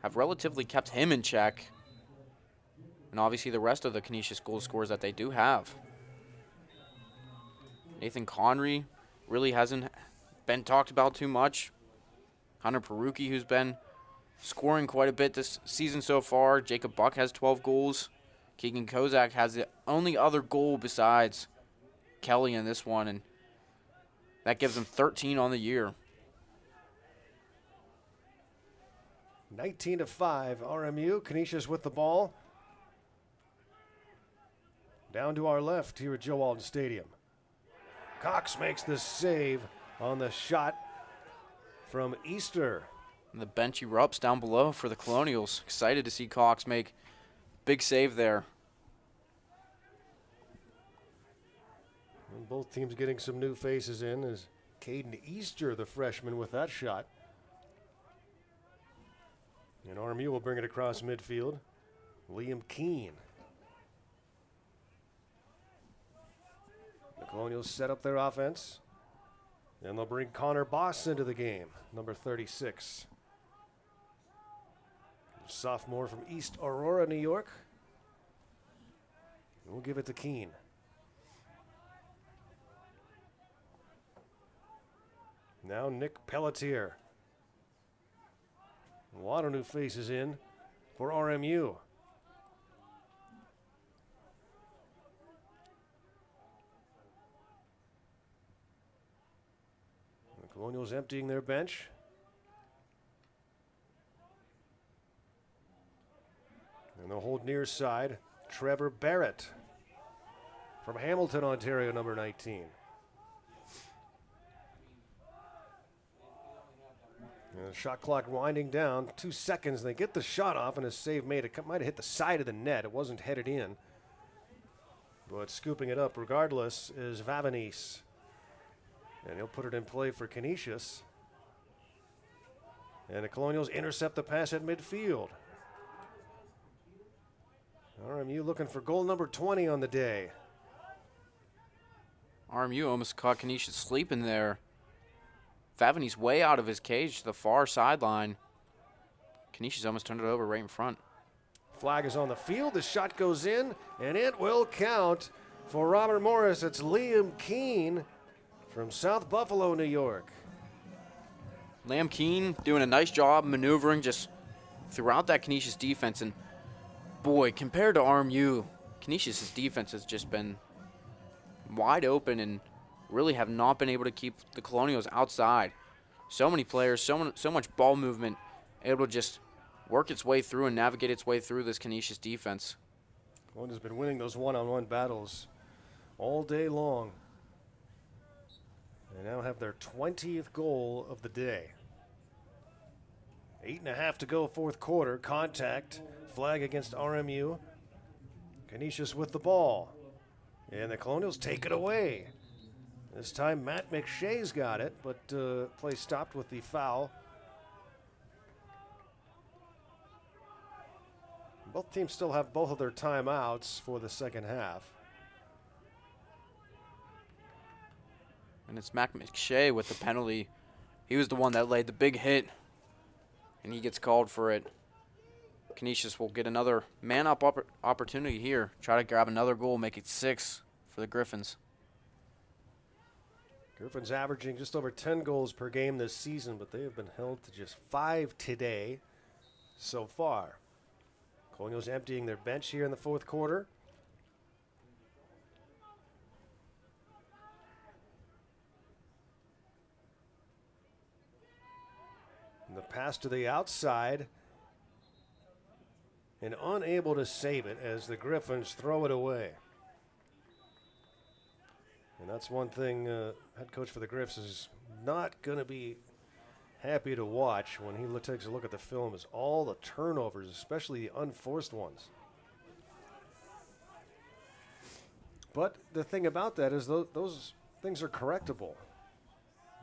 have relatively kept him in check. And obviously the rest of the Canisius goal scorers that they do have. Nathan Connery really hasn't been talked about too much. Hunter Peruki, who's been scoring quite a bit this season so far. Jacob Buck has 12 goals. Keegan Kozak has the only other goal besides Kelly in this one, and that gives him 13 on the year. 19-5, RMU. Canisius with the ball. Down to our left here at Joe Walton Stadium. Cox makes the save on the shot from Easter. And the bench erupts down below for the Colonials. Excited to see Cox make big save there. And both teams getting some new faces in as Caden Easter, the freshman, with that shot. And RMU will bring it across midfield. Liam Keane. The Colonials set up their offense. And they'll bring Connor Boss into the game, number 36. Sophomore from East Aurora, New York. We'll give it to Keane. Now Nick Pelletier. A lot of new faces in for RMU. The Colonials emptying their bench. And they'll hold near side Trevor Barrett from Hamilton, Ontario, number 19. And the shot clock winding down. 2 seconds. They get the shot off, and a save made. It might have hit the side of the net. It wasn't headed in. But scooping it up regardless is Vavanese. And he'll put it in play for Canisius. And the Colonials intercept the pass at midfield. RMU looking for goal number 20 on the day. RMU almost caught Canisius sleeping there. Vavanese way out of his cage to the far sideline. Canisius almost turned it over right in front. Flag is on the field. The shot goes in, and it will count for Robert Morris. It's Liam Keane from South Buffalo, New York. Liam Keane doing a nice job maneuvering just throughout that Canisius defense. And boy, compared to RMU, Canisius' defense has just been wide open and really have not been able to keep the Colonials outside. So many players, so much ball movement, able to just work its way through and navigate its way through this Canisius defense. Colonials has been winning those one-on-one battles all day long. They now have their 20th goal of the day. 8.5 to go, fourth quarter. Contact, flag against RMU. Canisius with the ball. And the Colonials take it away. This time Matt McShay's got it, but play stopped with the foul. Both teams still have both of their timeouts for the second half. And it's Mac McShay with the penalty. He was the one that laid the big hit, and he gets called for it. Canisius will get another man-up opportunity here. Try to grab another goal, make it 6 for the Griffins. Griffins averaging just over 10 goals per game this season, but they have been held to just 5 today so far. Colonials emptying their bench here in the fourth quarter. And the pass to the outside, and unable to save it as the Griffins throw it away. And that's one thing head coach for the Griffs is not going to be happy to watch when he takes a look at the film, is all the turnovers, especially the unforced ones. But the thing about that is those things are correctable.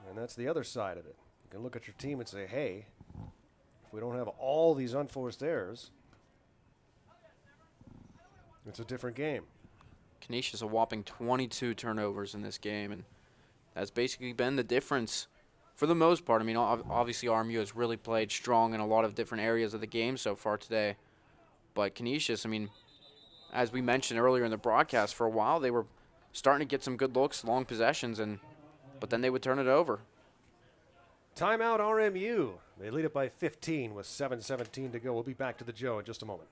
And that's the other side of it. You can look at your team and say, hey, if we don't have all these unforced errors, it's a different game. Canisius a whopping 22 turnovers in this game, and that's basically been the difference for the most part. I mean, obviously RMU has really played strong in a lot of different areas of the game so far today. But Canisius, I mean, as we mentioned earlier in the broadcast, for a while they were starting to get some good looks, long possessions, but then they would turn it over. Timeout RMU. They lead it by 15 with 7:17 to go. We'll be back to the Joe in just a moment.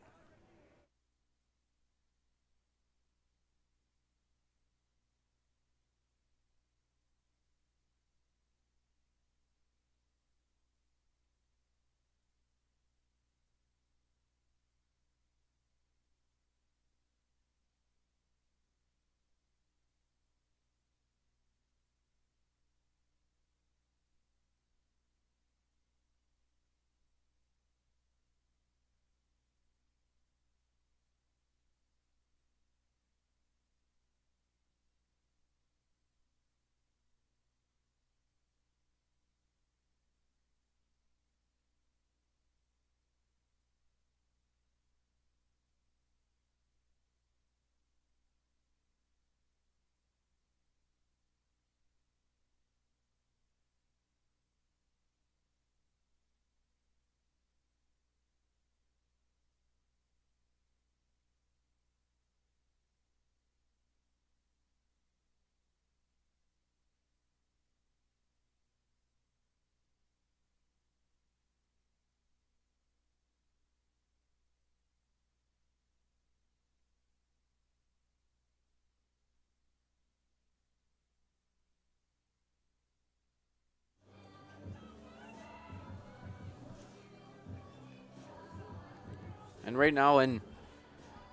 And right now in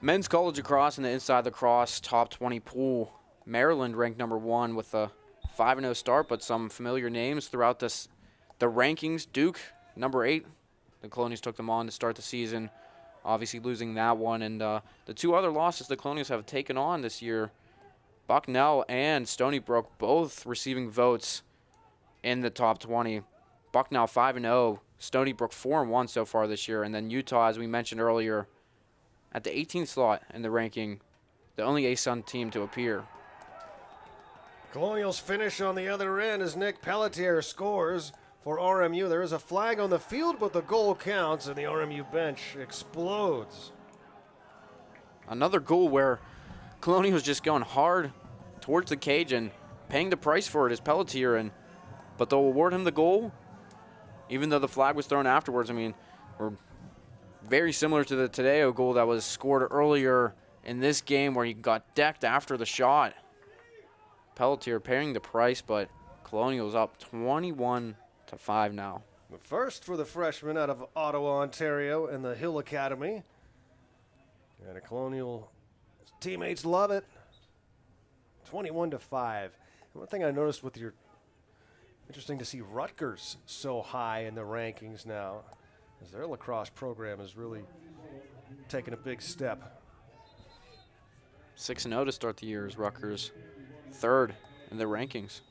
men's college lacrosse in the Inside Lacrosse top 20 pool, Maryland ranked number 1 with a 5-0 start, but some familiar names throughout the rankings. Duke, number 8. The Colonials took them on to start the season, obviously losing that one. And the two other losses the Colonials have taken on this year, Bucknell and Stony Brook, both receiving votes in the top 20. Bucknell 5-0, Stony Brook 4-1 so far this year, and then Utah, as we mentioned earlier, at the 18th slot in the ranking, the only ASUN team to appear. Colonials finish on the other end as Nick Pelletier scores for RMU. There is a flag on the field, but the goal counts, and the RMU bench explodes. Another goal where Colonials just going hard towards the cage and paying the price for it is Pelletier, but they'll award him the goal, even though the flag was thrown afterwards. I mean, we're very similar to the Tadeo goal that was scored earlier in this game where he got decked after the shot. Pelletier paying the price, but Colonials up 21-5 now. The first for the freshman out of Ottawa, Ontario, and the Hill Academy. And the Colonial teammates love it. 21-5. One thing I noticed with your interesting to see Rutgers so high in the rankings now, as their lacrosse program is really taking a big step. 6-0 to start the year as Rutgers, 3rd in the rankings.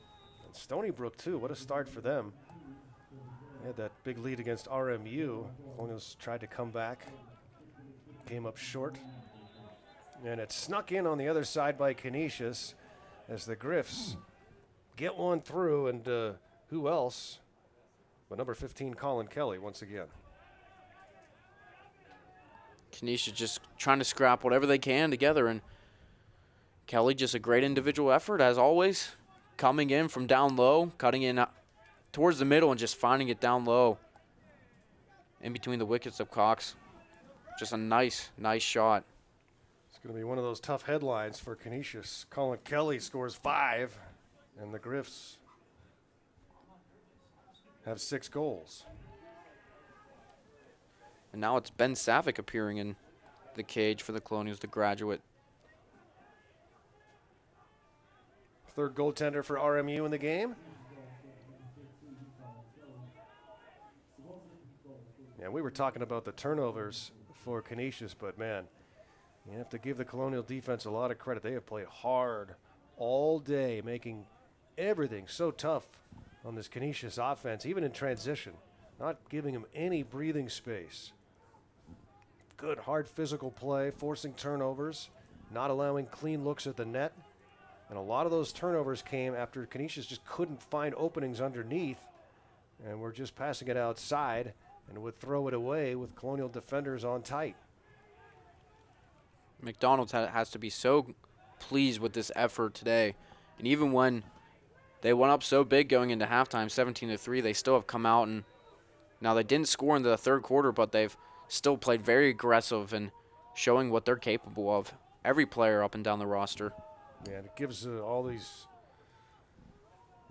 And Stony Brook, too. What a start for them. They had that big lead against RMU. Colonials tried to come back, came up short. And it snuck in on the other side by Canisius as the Griffs get one through, and who else but number 15, Colin Kelly, once again. Canisius just trying to scrap whatever they can together, and Kelly just a great individual effort as always, coming in from down low, cutting in towards the middle and just finding it down low in between the wickets of Cox. Just a nice shot. It's going to be one of those tough headlines for Canisius. Colin Kelly scores 5, and the Griffs have 6 goals. And now it's Ben Savick appearing in the cage for the Colonials, the graduate. Third goaltender for RMU in the game. Yeah, we were talking about the turnovers for Canisius, but man, you have to give the Colonial defense a lot of credit. They have played hard all day, making everything so tough on this Canisius offense, even in transition, not giving them any breathing space. Good, hard physical play, forcing turnovers, not allowing clean looks at the net. And a lot of those turnovers came after Canisius just couldn't find openings underneath, and we're just passing it outside and would throw it away with Colonial defenders on tight. McDonald's has to be so pleased with this effort today. And even when they went up so big going into halftime, 17-3, they still have come out, and now they didn't score into the third quarter, but they've still played very aggressive and showing what they're capable of. Every player up and down the roster. Yeah, it gives all these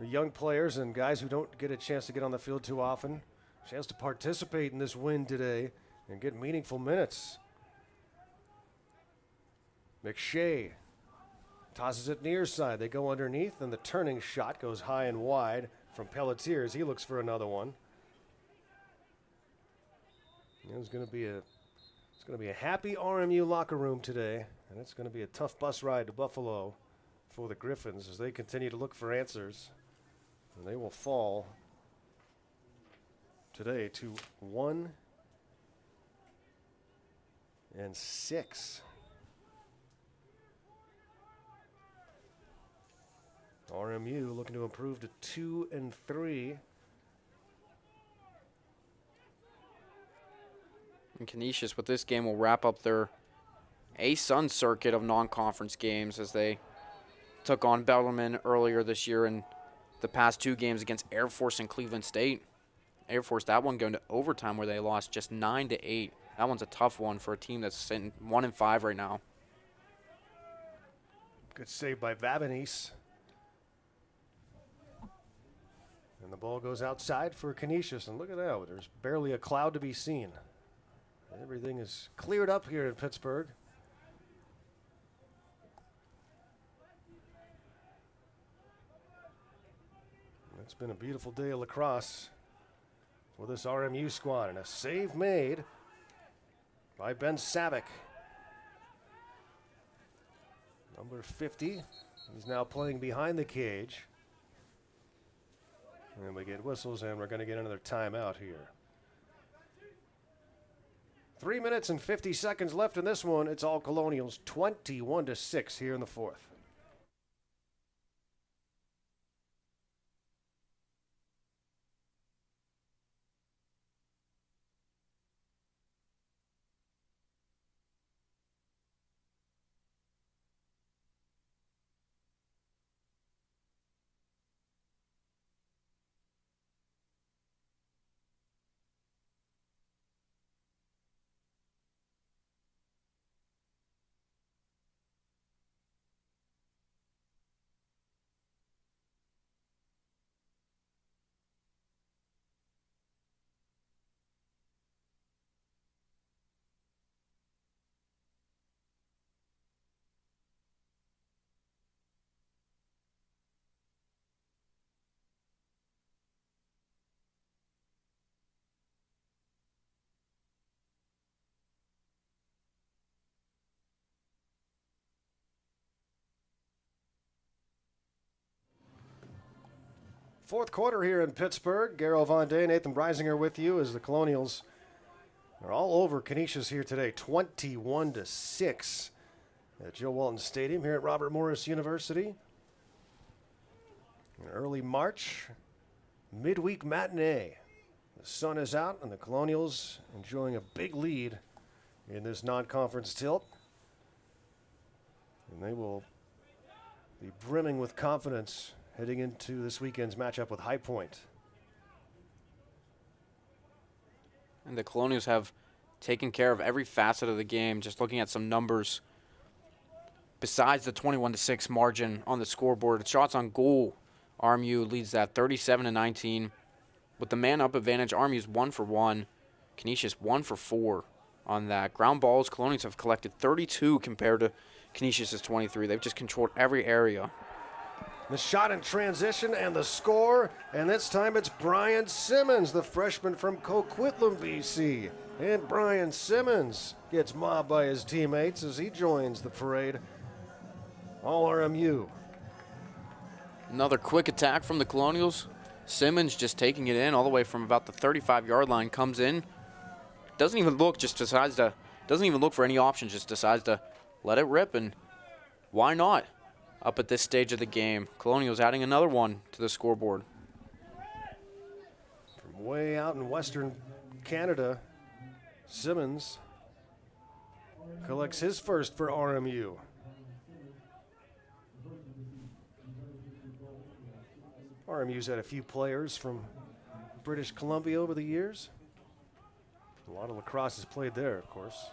young players and guys who don't get a chance to get on the field too often a chance to participate in this win today and get meaningful minutes. McShay tosses it near side. They go underneath, and the turning shot goes high and wide from Pelletier as he looks for another one. It's going to be a happy RMU locker room today, and it's going to be a tough bus ride to Buffalo for the Griffins as they continue to look for answers. And they will fall today to 1-6. RMU looking to improve to 2-3. And Canisius with this game will wrap up their A-Sun circuit of non-conference games as they took on Bellarmine earlier this year in the past 2 games against Air Force and Cleveland State. Air Force, that one going to overtime where they lost just 9-8. That one's a tough one for a team that's sitting 1-5 right now. Good save by Vavanese. And the ball goes outside for Canisius. And look at that, there's barely a cloud to be seen. Everything is cleared up here in Pittsburgh. It's been a beautiful day of lacrosse for this RMU squad, and a save made by Ben Savick. Number 50, he's now playing behind the cage. And we get whistles, and we're going to get another timeout here. 3 minutes and 50 seconds left in this one. It's all Colonials, 21-6 here in the fourth. Fourth quarter here in Pittsburgh. Garo Von Day, Nathan Breisinger with you as the Colonials are all over Canisius here today, 21-6 at Joe Walton Stadium here at Robert Morris University. An early March midweek matinee. The sun is out and the Colonials enjoying a big lead in this non-conference tilt. And they will be brimming with confidence heading into this weekend's matchup with High Point. And the Colonials have taken care of every facet of the game. Just looking at some numbers, besides the 21-6 margin on the scoreboard, shots on goal, RMU leads that 37-19. With the man-up advantage, RMU's 1 for 1. Canisius 1 for 4 on that. Ground balls, Colonials have collected 32 compared to Canisius' 23. They've just controlled every area. The shot in transition and the score, and this time it's Brian Simmons, the freshman from Coquitlam, BC. And Brian Simmons gets mobbed by his teammates as he joins the parade. All RMU. Another quick attack from the Colonials. Simmons just taking it in all the way from about the 35-yard line, comes in. Doesn't even look, doesn't even look for any options, just decides to let it rip, and why not? Up at this stage of the game, Colonials adding another one to the scoreboard. From way out in western Canada, Simmons collects his first for RMU. RMU's had a few players from British Columbia over the years. A lot of lacrosse is played there, of course.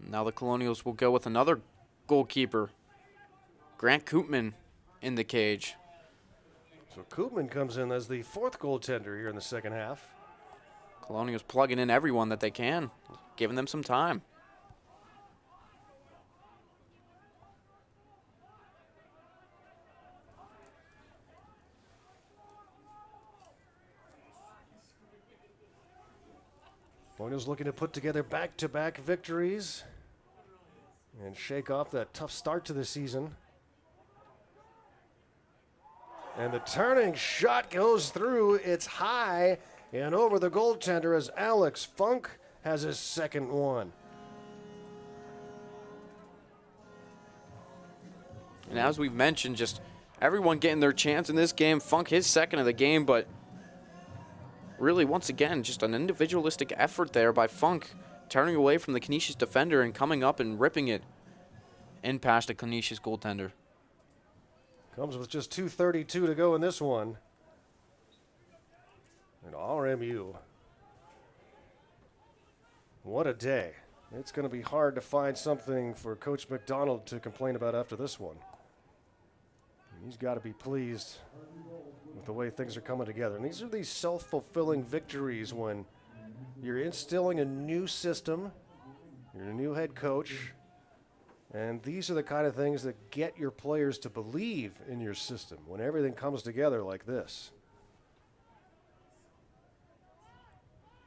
Now the Colonials will go with another goalkeeper, Grant Koopman, in the cage. So Koopman comes in as the fourth goaltender here in the second half. Colonials plugging in everyone that they can, giving them some time. Colonials looking to put together back-to-back victories and shake off that tough start to the season. And the turning shot goes through. It's high and over the goaltender as Alex Funk has his second one. And as we've mentioned, just everyone getting their chance in this game. Funk his second of the game, but really, once again, just an individualistic effort there by Funk, turning away from the Canisius defender and coming up and ripping it in past the Canisius goaltender. Comes with just 2:32 to go in this one. And RMU. What a day. It's going to be hard to find something for Coach McDonald to complain about after this one. He's got to be pleased with the way things are coming together. And these are these self-fulfilling victories when you're instilling a new system, you're a new head coach, and these are the kind of things that get your players to believe in your system when everything comes together like this.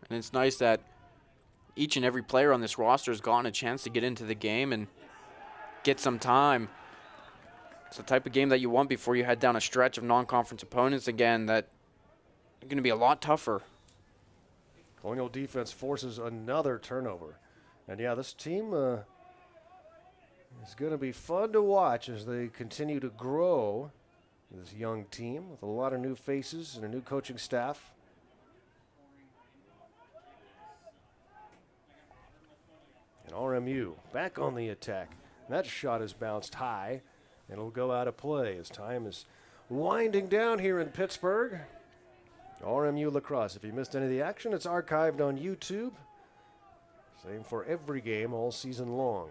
And it's nice that each and every player on this roster has gotten a chance to get into the game and get some time. It's the type of game that you want before you head down a stretch of non-conference opponents again that are going to be a lot tougher. Colonial defense forces another turnover. And yeah, this team is going to be fun to watch as they continue to grow. This young team with a lot of new faces and a new coaching staff. And RMU back on the attack. That shot is bounced high. It'll go out of play as time is winding down here in Pittsburgh. RMU Lacrosse. If you missed any of the action, it's archived on YouTube. Same for every game all season long.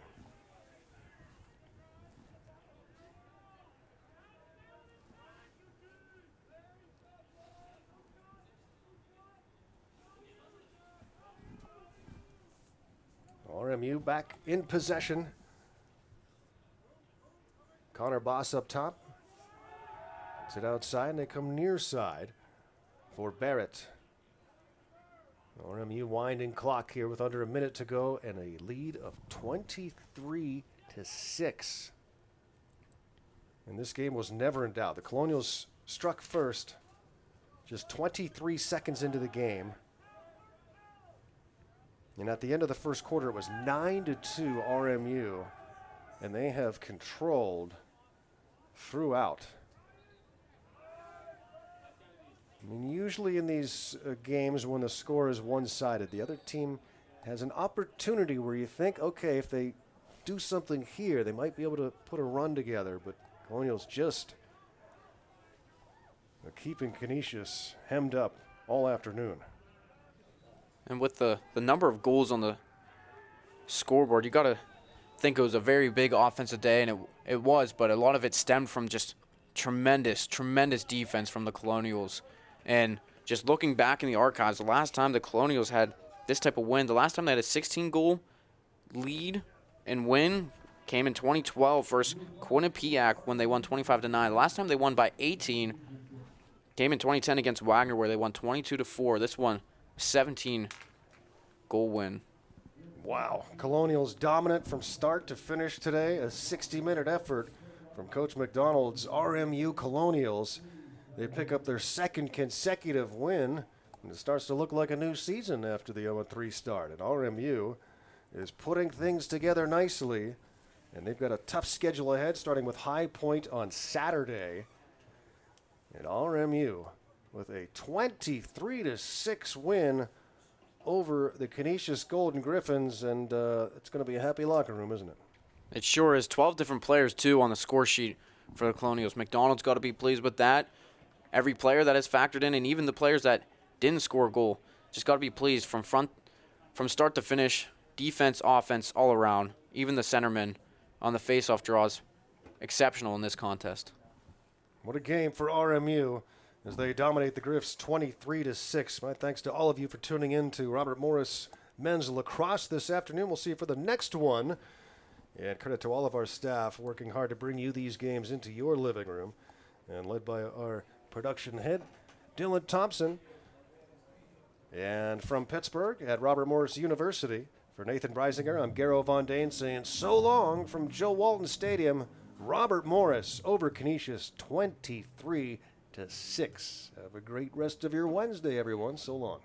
RMU back in possession. Connor Boss up top. It's it outside, and they come near side for Barrett. RMU winding clock here with under a minute to go and a lead of 23-6. And this game was never in doubt. The Colonials struck first just 23 seconds into the game. And at the end of the first quarter, it was 9-2 RMU, and they have controlled throughout. usually in these games when the score is one-sided, the other team has an opportunity where you think, okay, if they do something here, they might be able to put a run together, but Colonials just keeping Canisius hemmed up all afternoon. And with the number of goals on the scoreboard, you got to think it was a very big offensive day, and it was, but a lot of it stemmed from just tremendous defense from the Colonials. And just looking back in the archives, the last time the Colonials had this type of win, the last time they had a 16-goal lead and win came in 2012 versus Quinnipiac when they won 25-9. The last time they won by 18 came in 2010 against Wagner where they won 22-4. This one, 17-goal win. Wow. Colonials dominant from start to finish today. A 60-minute effort from Coach McDonald's RMU Colonials. They pick up their second consecutive win, and it starts to look like a new season after the 0-3 start. And RMU is putting things together nicely, and they've got a tough schedule ahead, starting with High Point on Saturday. And RMU with a 23-6 win over the Canisius Golden Griffins, and it's going to be a happy locker room, isn't it? It sure is. 12 different players, too, on the score sheet for the Colonials. McDonald's got to be pleased with that. Every player that is factored in, and even the players that didn't score a goal, just got to be pleased from start to finish, defense, offense, all around. Even the centerman on the faceoff draws, exceptional in this contest. What a game for RMU as they dominate the Griffs 23-6. My thanks to all of you for tuning in to Robert Morris Men's Lacrosse this afternoon. We'll see you for the next one. And credit to all of our staff working hard to bring you these games into your living room. And led by our production head, Dylan Thompson. And from Pittsburgh at Robert Morris University, for Nathan Breisinger, I'm Garrow Von Dane saying so long from Joe Walton Stadium. Robert Morris over Canisius 23-6. Have a great rest of your Wednesday, everyone. So long.